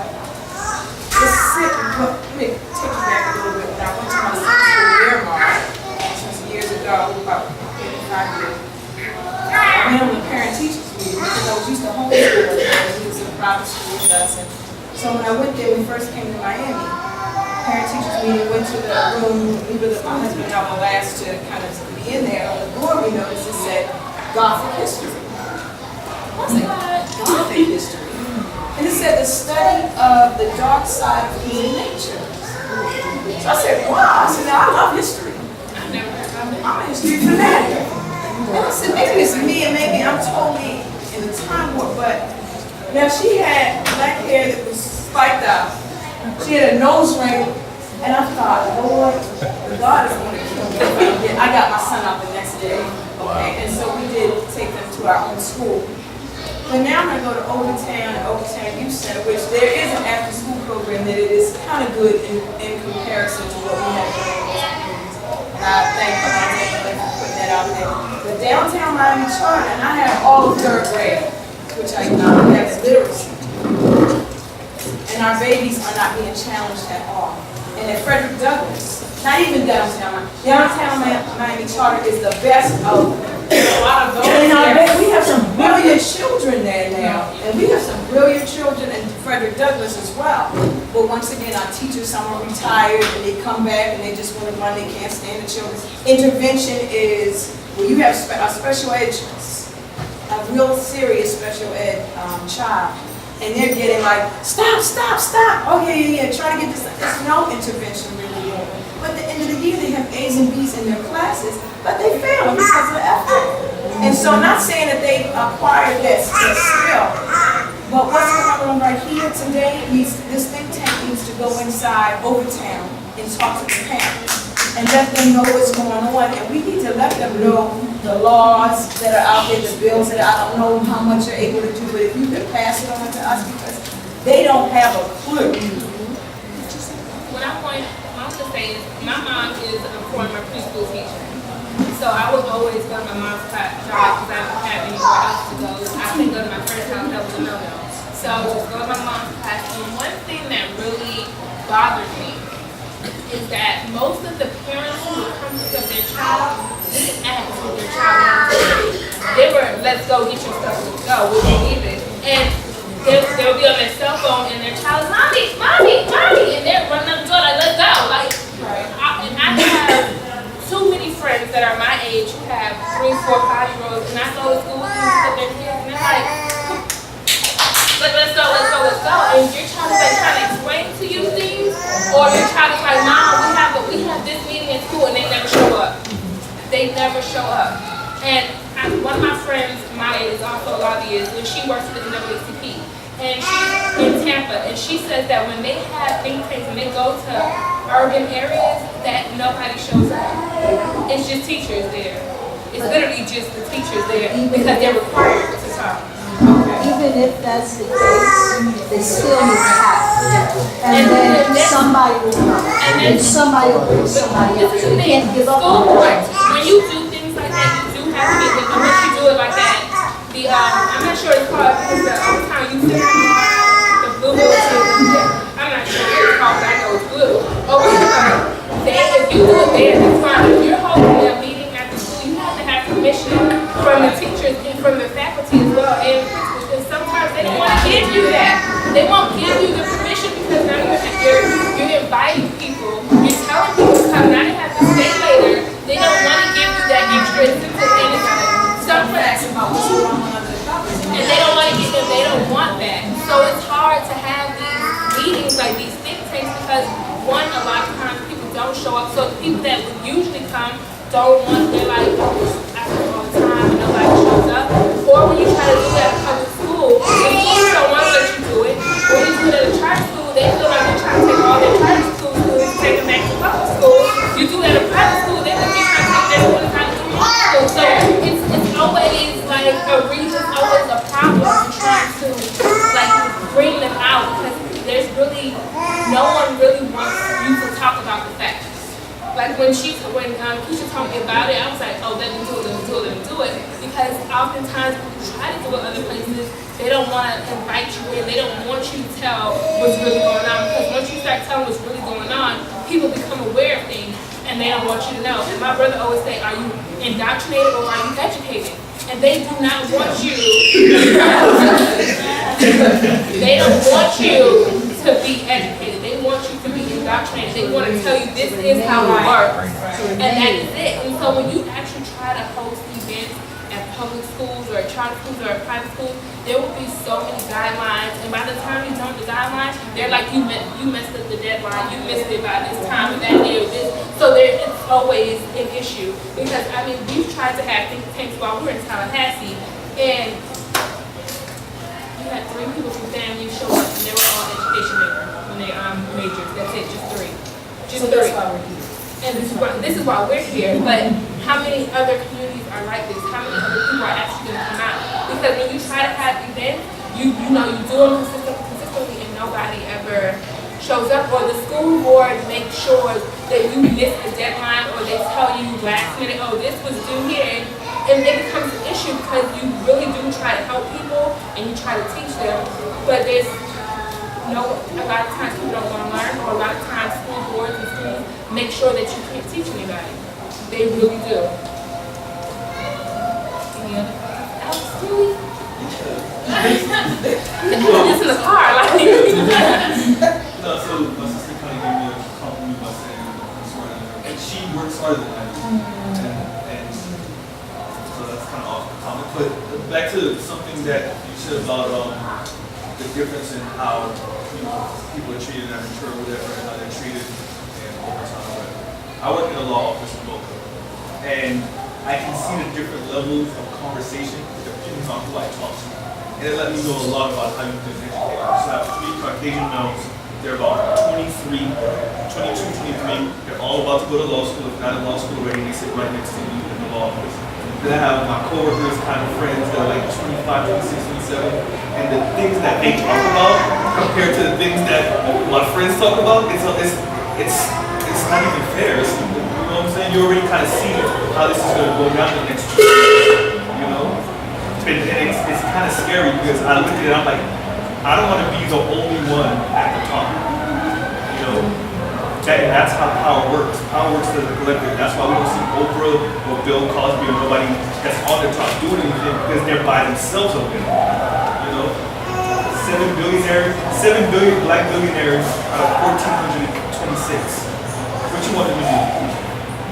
let me take you back a little bit. When I went to my son's school, Miramar, which was years ago, about 55 years, I went on the parent-teachers meeting because I was used to homeschool because he was in a private school with us. And so when I went there, we first came to Miami. Parent-teachers meeting, went to the room. My husband and I were last to kind of be in there. On the door, we noticed it said Gothic history. I was like, Gothic history? And it said the study of the dark side of human nature. So I said, wow. I said, now I love history. I've never heard of it. I'm a history fanatic. And I said, maybe it's me and maybe I'm totally in the time warp. But now she had black hair that was spiked out. She had a nose ring, and I thought, Lord, God is going to kill me. I got my son out the next day, okay? And so we did take them to our own school. But now I'm going to go to Overtown Youth Center, which there is an after-school program that it is kind of good in comparison to what we have going on. And I thank you for putting that out there. The downtown Miami Charter, and I have all of third grade, which I have literacy. And our babies are not being challenged at all. And at Frederick Douglass, not even downtown Miami Charter is the best of a lot of those. And we have some brilliant children there now. And we have some brilliant children in Frederick Douglass as well. But once again, our teachers, some are retired and they come back and they just want to run, they can't stand the children. Intervention is, well, you have a special ed, a real serious special ed child. And they're getting like, stop. Oh, yeah, try to get this. There's no intervention really there. But at the end of the year, they have A's and B's in their classes, but they fail because of the effort. And so I'm not saying that they acquired that skill, but what's going on right here today, this think tank needs to go inside Overtown and talk to the parents and let them know what's going on. And we need to let them know the laws that are out there, the bills that I don't know how much you're able to do, but if you can pass it on to us, because they don't have a clue. What I want to say is, my mom is a former preschool teacher. So I would always go to my mom's job because I don't have anywhere else to go. I couldn't go to my first house, that was a no-no. So I would just go to my mom's class. And one thing that really bothered me is that most of the parents who would come pick up their child didn't ask what their child wanted to do. They were, let's go get your stuff, let's go, we'll leave it. And they'll be on their cell phone and their child is, mommy, and they're running up the door like, let's go. Like, and I have too many friends that are my age who have 3, 4, 5-year-olds, and I go to school with them with their kids, and they're like, let's go. And your child is like trying to explain to you things, or your child is like, Mom, we have this meeting in school, and they never show up. They never show up. And one of my friends, Maya, is also a lobbyist, and she works for the NAACP. And she's in Tampa, and she says that when they have think tanks and they go to urban areas, that nobody shows up. It's just teachers there. It's literally just the teachers there because they're required to talk. Even if that's the case, they still need to have. And then somebody will come. And then somebody will bring somebody else. So you can't give up on it. When you do things like that, you do have to get with them. Once you do it like that, I'm not sure it's called, because the time you see the blue, I'm not sure what it's called, but I know it's blue. If you do it there, it's fine. If you're holding a meeting at the school, you have to have permission from the teachers and from the faculty as well, and because sometimes they don't want to give you that. They won't give you the permission because now you're inviting people, you're telling people to come. Now they have to stay later. They don't want to give you that extra incentive. Some facts about what's going on under the covers, and they don't want to get them. They don't want that. So it's hard to have these meetings like these think tanks because one, a lot of times people don't show up. So the people that would usually come don't want. They're like, I come all the time and nobody shows up. Or when you try to do that at public school, the schools don't want to let you do it. When you do it at a charter school, they feel like they're trying to take all their charter school students and take them back to public school. You do it at a private school, they think you're trying to take their students out of the school. So it's always like a reason, always a problem in trying to like bring them out because there's really no one really wants you to talk about the facts. Like when Keisha told me about it, I was like, oh, let them do it. Because oftentimes when you try to do it other places, they don't want to invite you in. They don't want you to tell what's really going on. Because once you start telling what's really going on, people become aware of things and they don't want you to know. And my brother always say, are you indoctrinated or are you educated? And they do not want you. They don't want you to be educated. They want you to be indoctrinated. They want to tell you this is how it works. And that is it. And so when you actually try to host events at public schools or charter schools or private schools, there will be so many guidelines. And by the time you jump the guidelines, they're like, you messed up the deadline. You missed it by this time and that day or this. So it's always an issue. Because, I mean, we've tried to have think tanks while we're in Tallahassee. And just three. And this is why we're here. But how many other communities are like this? How many other people are actually going to come out? Because when you try to have events, you know you do them consistently and nobody ever shows up, or the school board makes sure that you miss a deadline, or they tell you last minute, oh, this was due here, and it becomes an issue because you really do try to help people and you try to teach them, but there's a lot of times people don't want to learn, or a lot of times school boards and schools make sure that you can't teach anybody. They really do. Any other questions? And doing this in the car, like. No, so my sister kind of gave me a compliment by saying she works harder than I do, and so that's kind of off the comment. But back to something that you said about the difference in how people are treated at mature or whatever, and how they're treated and over time or whatever. I work in a law office in Boca, and I can see the different levels of conversation depending on who I talk to. And it let me know a lot about how you've been educated. So I have 3 Caucasian males. They're about 22, 23. They're all about to go to law school. If not in law school already, they sit right next to me in the law office. Then I have my coworkers, kind of friends that are like 25, 26, 27. And the things that they talk about compared to the things that my friends talk about, it's not even fair. You know what I'm saying? You already kind of see how this is going to go down the next year. You know? And it's kind of scary because I look at it, I'm like, I don't want to be the only one at the top. You know, that's how power works. Power works as a collective. That's why we don't see Oprah or Bill Cosby or nobody that's on the top doing anything, because they're by themselves over there. You know, 7 billion black billionaires out of 1,426. What you want them to do?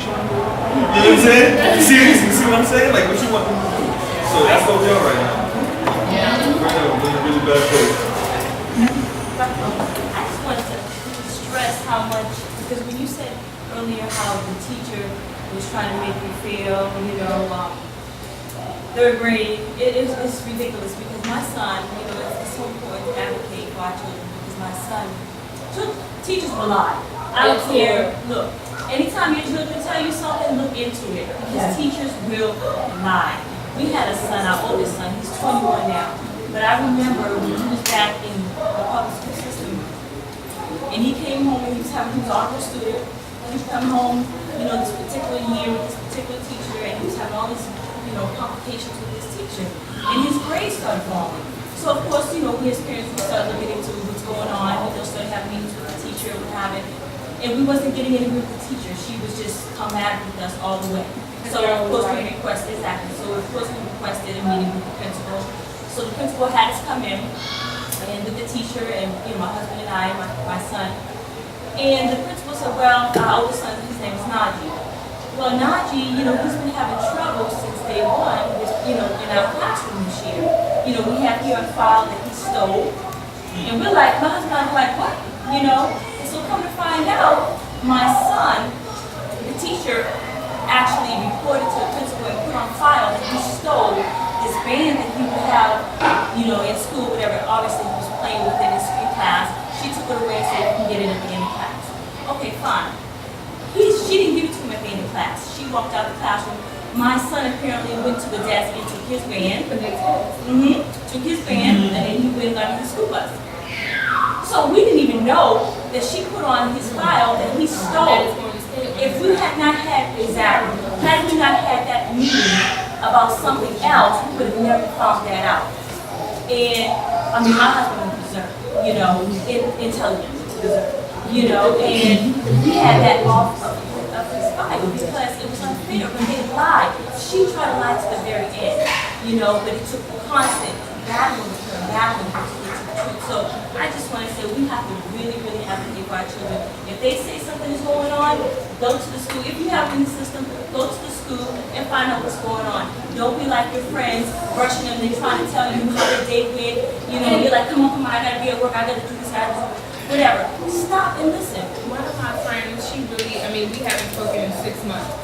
You know what I'm saying? You see what I'm saying? Like, what you want them to do? So that's what we are right now. Yeah. We're in a really bad place. I just wanted to stress how much, because when you said earlier how the teacher was trying to make you feel, third grade, it's ridiculous because my son, it's so important to advocate for our children because my son, teachers will lie. I don't care. Look, anytime your children tell you something, look into it because teachers will lie. We had a son, our oldest son, he's 21 now. But I remember when he was back in the public school system, and he came home and he was an honor student, and he would come home, this particular year with this particular teacher, and he was having all these, complications with this teacher. And his grades started falling. So of course, we as parents, we started looking into what's going on, started having meetings with the teacher, and we wasn't getting any with the teacher. She was just coming at with us all the way. So of course we requested a meeting with the principal. So the principal had us come in and with the teacher and my husband and I, my son. And the principal said, well, our oldest son, his name is Najee. Well, Najee, he's been having trouble since day one, in our classroom this year. We have here on file that he stole. And we're like, my husband and I were like, what? And so come to find out, my son, the teacher, actually reported to the principal and put on file that he stole this band that he would have, in school, whatever. Obviously, he was playing with it in class. She took it away and said, you can get it at the end of class. Okay, fine. She didn't give it to him at the end of class. She walked out of the classroom. My son apparently went to the desk and took his band. Took his band, and then he went and got on the school bus. So we didn't even know that she put on his file that he stole. If we had not had that meeting about something else, we would have never found that out. And my husband was deserved, intelligence deserved, and we had that off of his file because it was unfair when they lied. She tried to lie to the very end, but it took constant battling with her, to get to the truth. So I just want to say we have to really, really advocate for our children. If they say something is going on, go to the school. If you have in the system, go to the school and find out what's going on. Don't be like your friends, rushing them, they're trying to tell you how their day went. You're like, come on, I gotta be at work, I gotta do this, whatever. Stop and listen. One of my friends, we haven't spoken in 6 months.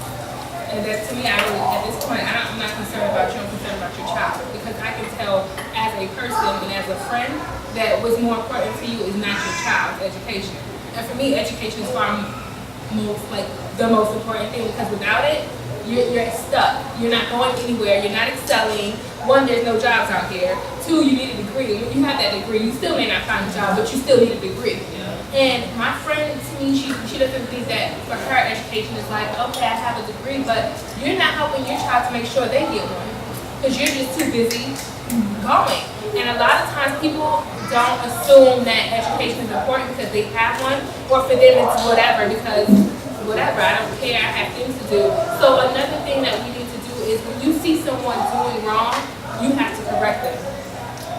And that to me, at this point, I'm not concerned about you, I'm concerned about your child. Because I can tell as a person and as a friend that what's more important to you is not your child's education. And for me, education is far the most important thing, because without it, you're stuck. You're not going anywhere. You're not excelling. One, there's no jobs out here. Two, you need a degree. When you have that degree, you still may not find a job, but you still need a degree. And my friend, to me, she doesn't think that for her education is like, okay, I have a degree, but you're not helping your child to make sure they get one, because you're just too busy going. And a lot of times people don't assume that education is important because they have one, or for them it's whatever, because whatever, I don't care, I have things to do. So another thing that we need to do is when you see someone doing wrong, you have to correct them.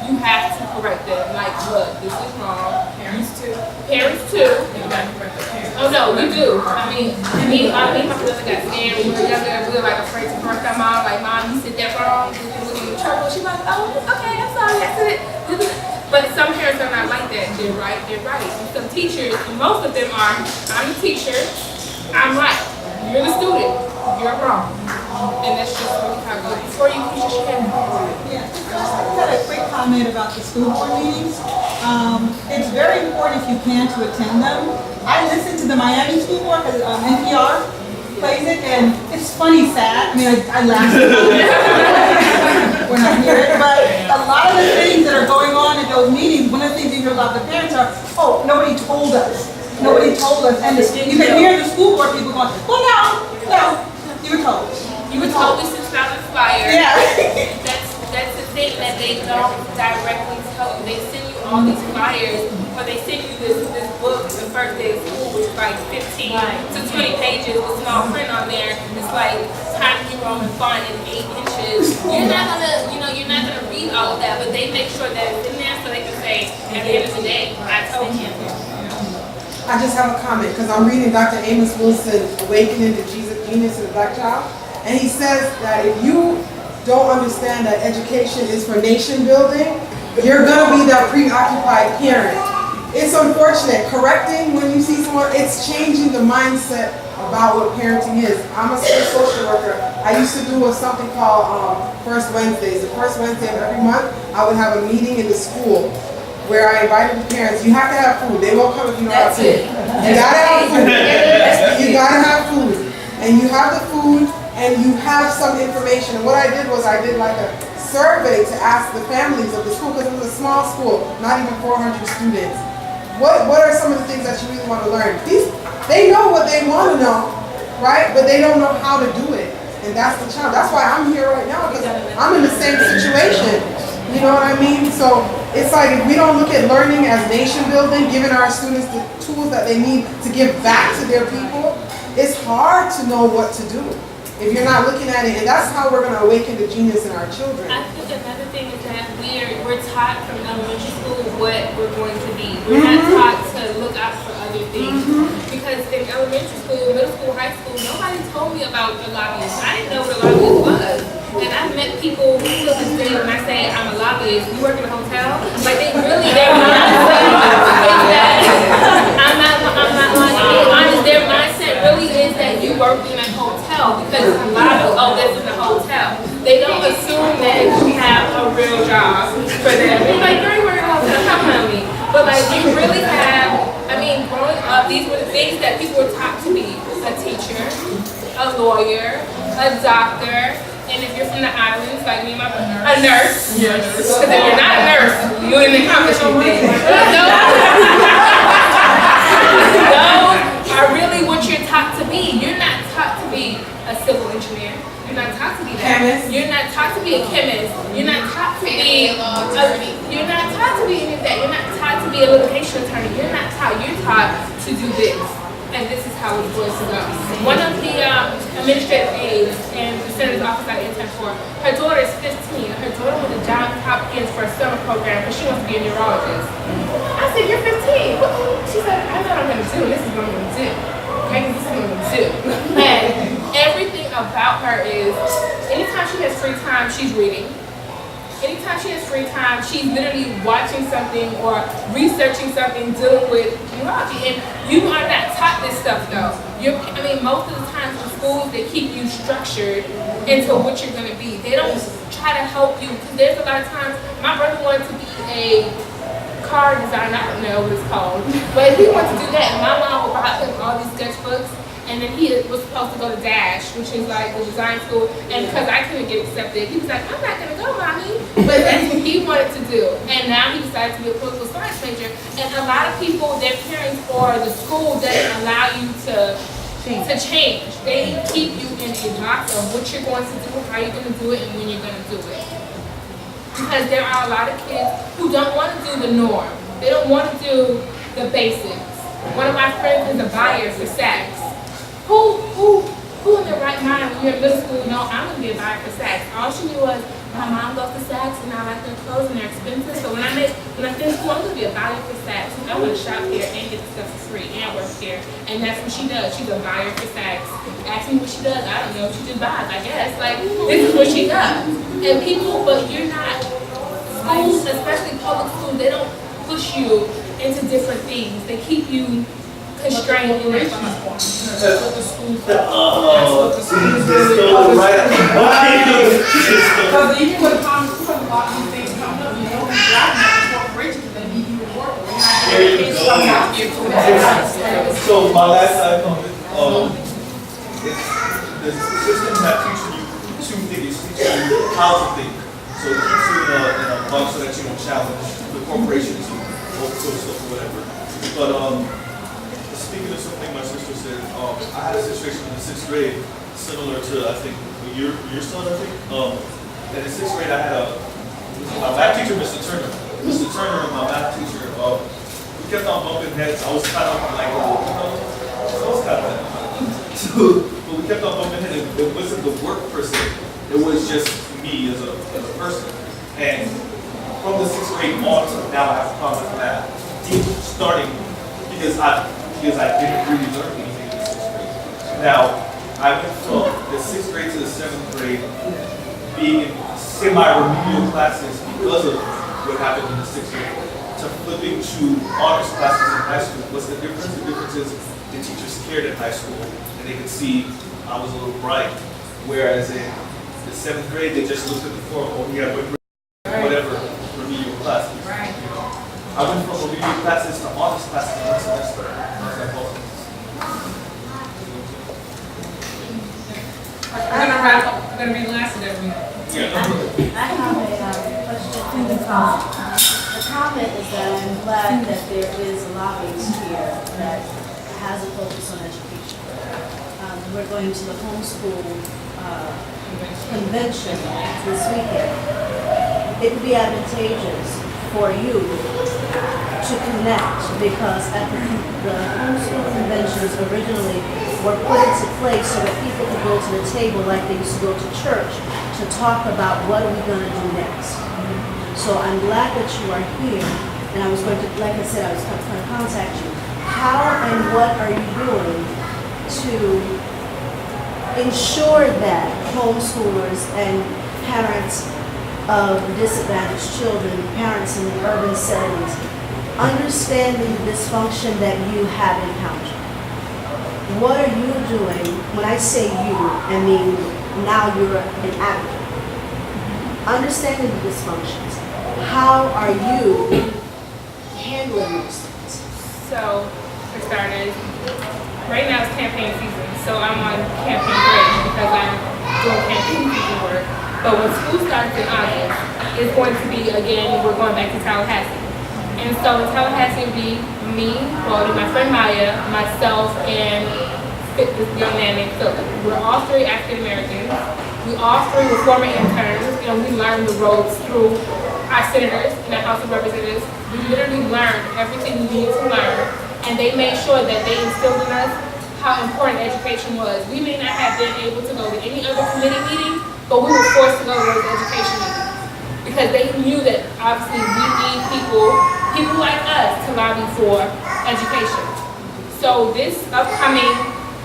You have to correct them. Like, look, this is wrong. Parents too. Parents too. You got to correct the parents. Oh no, we do. I mean, me and my brother got scared when we were younger. We were like afraid to correct our mom. Like, Mom, you said that wrong. You were getting in trouble. She's like, oh, okay, I'm sorry, I said it. But some parents are not like that. They're right, they're right. And some teachers, most of them are, I'm the teacher, I'm right. You're the student, you're wrong. And that's just really how it goes. Before you can just share. Yeah, I got a quick comment about the school board meetings. It's very important if you can to attend them. I listen to the Miami School Board because NPR plays it, and it's funny, sad. I mean, I laugh when I hear it, but a lot of the things that are going on in those meetings, one of the things you hear about the parents are, oh, nobody told us. Nobody told us. And you can hear the school board people going, well, no, you were told. You were told we sent out a flyer. Yeah. That's the thing that they don't directly tell you. They send you all these flyers, or they send you this book the first day of school, which is like 15 to 20 pages with small print on there. It's like Times New Roman font in 8 inches. You're not gonna read all of that, but they make sure that it's in there so they can say, at the end of the day, I told you. I just have a comment because I'm reading Dr. Amos Wilson's Awakening to Genius in the Black Child, and he says that if you don't understand that education is for nation building, you're gonna be that preoccupied parent. It's unfortunate. Correcting when you see someone, it's changing the mindset about what parenting is. I'm a social worker. I used to do something called First Wednesdays. The first Wednesday of every month, I would have a meeting in the school where I invited the parents. You have to have food. They won't come if you don't have food. You gotta have food. You gotta have food. And you have the food and you have some information. And what I did was I did like a survey to ask the families of the school, because it was a small school, not even 400 students. What are some of the things that you really want to learn? They know what they want to know, right? But they don't know how to do it. And that's the challenge. That's why I'm here right now, because I'm in the same situation. You know what I mean? So it's like if we don't look at learning as nation building, giving our students the tools that they need to give back to their people, it's hard to know what to do if you're not looking at it. And that's how we're going to awaken the genius in our children. I think another thing is that we're taught from elementary school what we're going to be. We're not taught to look out for other things. Because in elementary school, middle school, high school, nobody told me about the lobbyist. I didn't know what a lobbyist was. And I've met people who to this day when I say I'm a lobbyist, you work in a hotel? Like their mindset really is that you work in a hotel, because a lot of, oh, that's in a hotel. They don't assume that you have a real job for them. It's like, girl, you work in a hotel, come on me. But like you really have, I mean, growing up, these were the things that people were taught to be: a teacher, a lawyer, a doctor, and if you're from the islands, like me and my brother, a nurse. Yes. Because if you're not a nurse, you didn't accomplish anything. Those are really what you're taught to be. You're not taught to be a civil engineer. You're not taught to be that. Chemist. You're not taught to be a chemist. You're not taught to be you're not taught to be any of that. You're not taught to be a litigation attorney. You're not taught. You're taught to do this. And this is how it's supposed to go. One of the administrative aides in the Senator's office I intern for, her daughter is 15. Her daughter went to Johns Hopkins for a summer program because she wants to be a neurologist. I said, you're 15. What? She said, I know what I'm going to do. This is what I'm going to do. Okay, this is what I'm going to do. And everything about her is, anytime she has free time, she's reading. Anytime she has free time, she's literally watching something or researching something dealing with neurology. And you are not taught this stuff though. Most of the times in schools, they keep you structured into what you're going to be. They don't try to help you, because there's a lot of times, my brother wanted to be a car designer, I don't know what it's called, but he wanted to do that, and my mom would buy him all these sketchbooks. And then he was supposed to go to Dash, which is like the design school. And because I couldn't get accepted, he was like, I'm not gonna go, mommy. But that's what he wanted to do. And now he decided to be a political science major. And a lot of people, their parents or the school doesn't allow you to change. They keep you in a box of what you're going to do, how you're going to do it, and when you're going to do it. Because there are a lot of kids who don't want to do the norm. They don't want to do the basics. One of my friends is a buyer for Saks. Who in their right mind when you're in middle school, no, I'm going to be a buyer for Saks. All she knew was, my mom goes to Saks and I like their clothes and they're expensive. So when I finish school, I'm going to be a buyer for Saks. I want to shop here and get the stuff for free and work here. And that's what she does. She's a buyer for Saks. Ask me what she does. I don't know. She just buys, I guess. Like, this is what she does. And people, but you're not, schools, especially public schools, they don't push you into different things. They keep you constrained in their box. That's what the schools do. Because even with a lot of these things coming up, you know, these black corporations that need you to work with. So my last side comment, the system that teaches you two things, teaches you how to think. So it keeps you in a box so that you don't challenge the corporations or stuff or whatever. But speaking of something my sister said, I had a situation in the 6th grade similar to, I think, your son, I think. And in 6th grade, I had my math teacher, Mr. Turner. Mr. Turner, my math teacher, we kept on bumping heads. I was kind of like, I was kind of but we kept on bumping heads. It wasn't the work per se. It was just me as a person. And from the 6th grade on to now, I have a problem with math. Starting because I didn't really learn anything in the 6th grade. Now, I went from the 6th grade to the 7th grade being in semi-remedial classes because of what happened in the 6th grade to flipping to honors classes in high school. What's the difference? The difference is the teachers cared in high school and they could see I was a little bright. Whereas in the 7th grade, they just looked at the form, oh, yeah, whatever remedial classes. Right. You know? I went from remedial classes to honors classes in one semester. We're gonna wrap up. We're gonna be last of every. Yeah. I have a question and a comment. The comment is that I'm glad that there is a lobbyist here that has a focus on education. We're going to the homeschool convention this weekend. It would be advantageous for you to connect because at the homeschool conventions originally were put into place so that people could go to the table like they used to go to church to talk about what are we going to do next. So I'm glad that you are here, and I was going to, like I said, I was going to contact you. How and what are you doing to ensure that homeschoolers and parents of disadvantaged children, parents in urban settings, understanding the dysfunction that you have encountered? What are you doing? When I say you, I mean now you're an advocate. Understanding the dysfunctions, how are you handling those things? So, for starters, right now it's campaign season, so I'm on campaign break because I'm doing campaign season work. But when school starts in August, it's going to be, again, we're going back to Tallahassee. And so in Tallahassee, it'll be me, well, my friend Maya, myself, and this young man named Philip. We're all three African Americans. We all three were former interns. You know, we learned the ropes through our senators in the House of Representatives. We literally learned everything we needed to learn. And they made sure that they instilled in us how important education was. We may not have been able to go to any other committee meeting, but we were forced to go to those education meetings. Because they knew that obviously we need people like us to lobby for education. So this upcoming,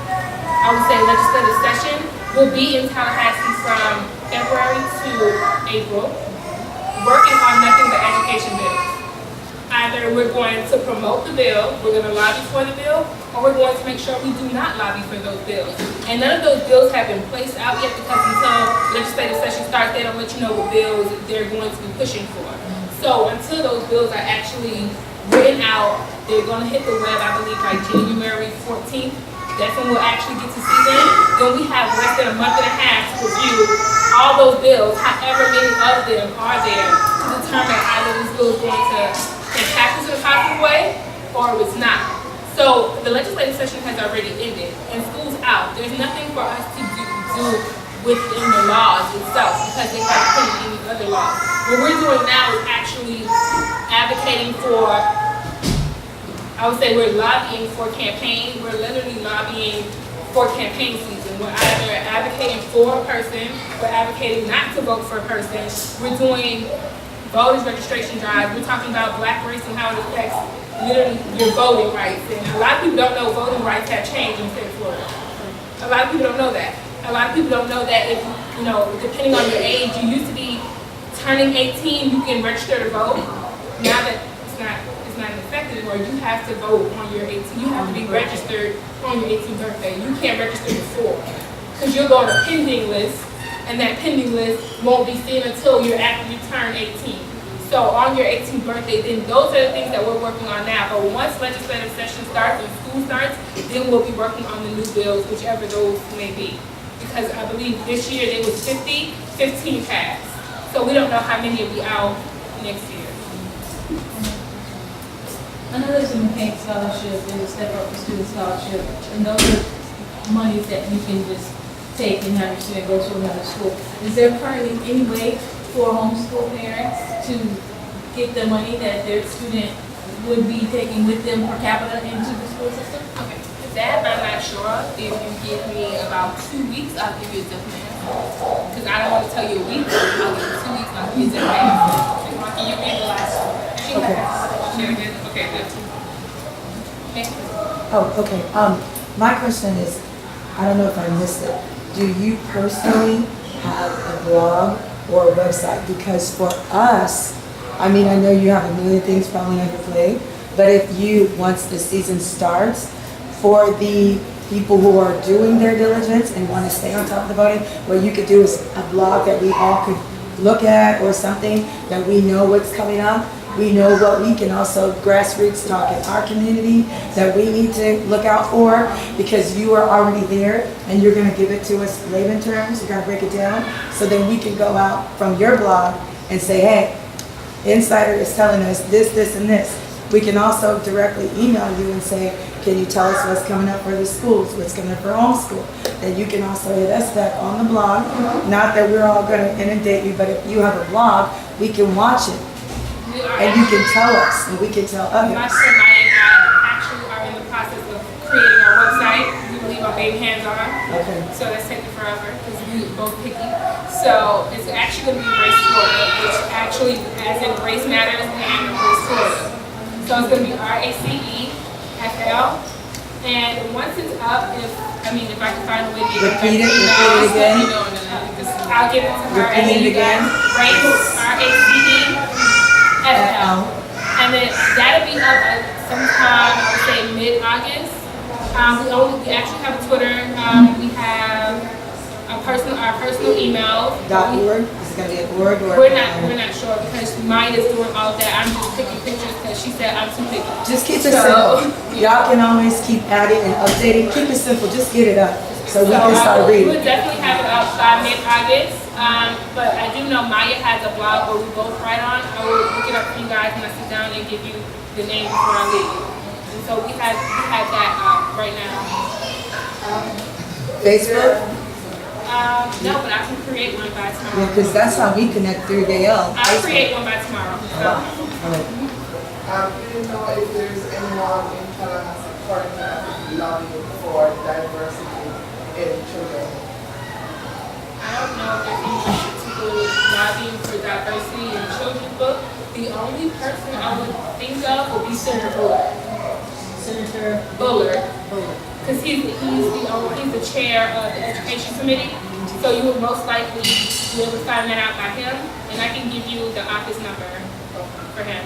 I would say, legislative session will be in Tallahassee from February to April, working on nothing but education bills. Either we're going to promote the bill, we're going to lobby for the bill, or we're going to make sure we do not lobby for those bills. And none of those bills have been placed out yet because until legislative session starts, they don't let you know what bills they're going to be pushing for. So until those bills are actually written out, they're going to hit the web, I believe, by January 14th. that's when we'll actually get to see them. Then we have less than a month and a half to review all those bills, however many of them are there, to determine either this bill is going to impact us in a positive way or if it's not. So the legislative session has already ended and school's out. There's nothing for us to do within the laws itself because they haven't put in any other laws. What we're doing now is actually advocating for, I would say we're lobbying for campaign. We're literally lobbying for campaign season. We're either advocating for a person, we're advocating not to vote for a person. We're doing voters registration drives. We're talking about black race and how it affects literally your voting rights. And a lot of people don't know voting rights have changed in the state of Florida. A lot of people don't know that. A lot of people don't know that if, you know, depending on your age, you used to be turning 18, you can register to vote. Now that it's not effective anymore, you have to vote on your 18. You have to be registered on your 18th birthday. You can't register before because you'll go on a pending list, and that pending list won't be seen until you're after you turn 18. So on your 18th birthday, then those are the things that we're working on now. But once legislative session starts and school starts, then we'll be working on the new bills, whichever those may be. Because I believe this year there was 50, 15 passed. So we don't know how many will be out next year. I know there's a McCain scholarship, there's a Step Up for Student scholarship, and those are monies that you can just take and have your student go to another school. Is there currently any way for homeschool parents to get the money that their student would be taking with them per capita into the school system? Okay, that I'm not sure. If you give me about 2 weeks, I'll give you a definite answer. Because I don't want to tell you a week, I'll give you 2 weeks, I'll give you a definite answer. Can you read the last one? Okay, good. Oh, okay. My question is, I don't know if I missed it. Do you personally have a blog or a website? Because for us, I mean, I know you have a million things probably on your plate, but if you, once the season starts, for the people who are doing their diligence and want to stay on top of the voting, what you could do is a blog that we all could look at or something that we know what's coming up. We know what we can also grassroots talk in our community that we need to look out for because you are already there and you're going to give it to us layman terms. You're going to break it down so then we can go out from your blog and say, hey, Insider is telling us this, this, and this. We can also directly email you and say, can you tell us what's coming up for the schools, what's coming up for homeschool? Then you can also hit us back on the blog. Not that we're all going to inundate you, but if you have a blog, we can watch it. And you can tell us, and we can tell others. My son and I actually are in the process of creating our website. We believe our baby hands on. Okay. So that's taking forever because we both picky. So it's actually going to be Race Florida, which actually, as in Race Matters and Race Florida. So it's going to be RACEFL. And once it's up, if I can find a way to get Repeat it again. I'll give it to her. Repeat it again. Race, RACEFL. And then that'll be up at sometime, I would say mid-August. We actually have a Twitter. We have our personal email. .org? Is it going to be an org or? We're not sure because mine is doing all of that. I'm just picking pictures because she said I'm too picky. Just keep it simple. Y'all can always keep adding and updating. Keep it simple. Just get it up so we can start reading. We would definitely have it up by mid-August. But I do know Maya has a blog where we both write on. I will look it up for you guys when I sit down and give you the name before I leave. And so we have that right now. Facebook? No, but I can create one by tomorrow. Yeah, because that's how we connect through Gayelle. I'll create one by tomorrow. So. Do you know if there's anyone in Tallahassee currently lobbying for diversity in children? I don't know if there's any particular lobbying for diversity in children's book. The only person I would think of would be Senator Bullard. Senator Bullard. Because he's the chair of the Education Committee. So you would most likely be able to find that out by him. And I can give you the office number for him.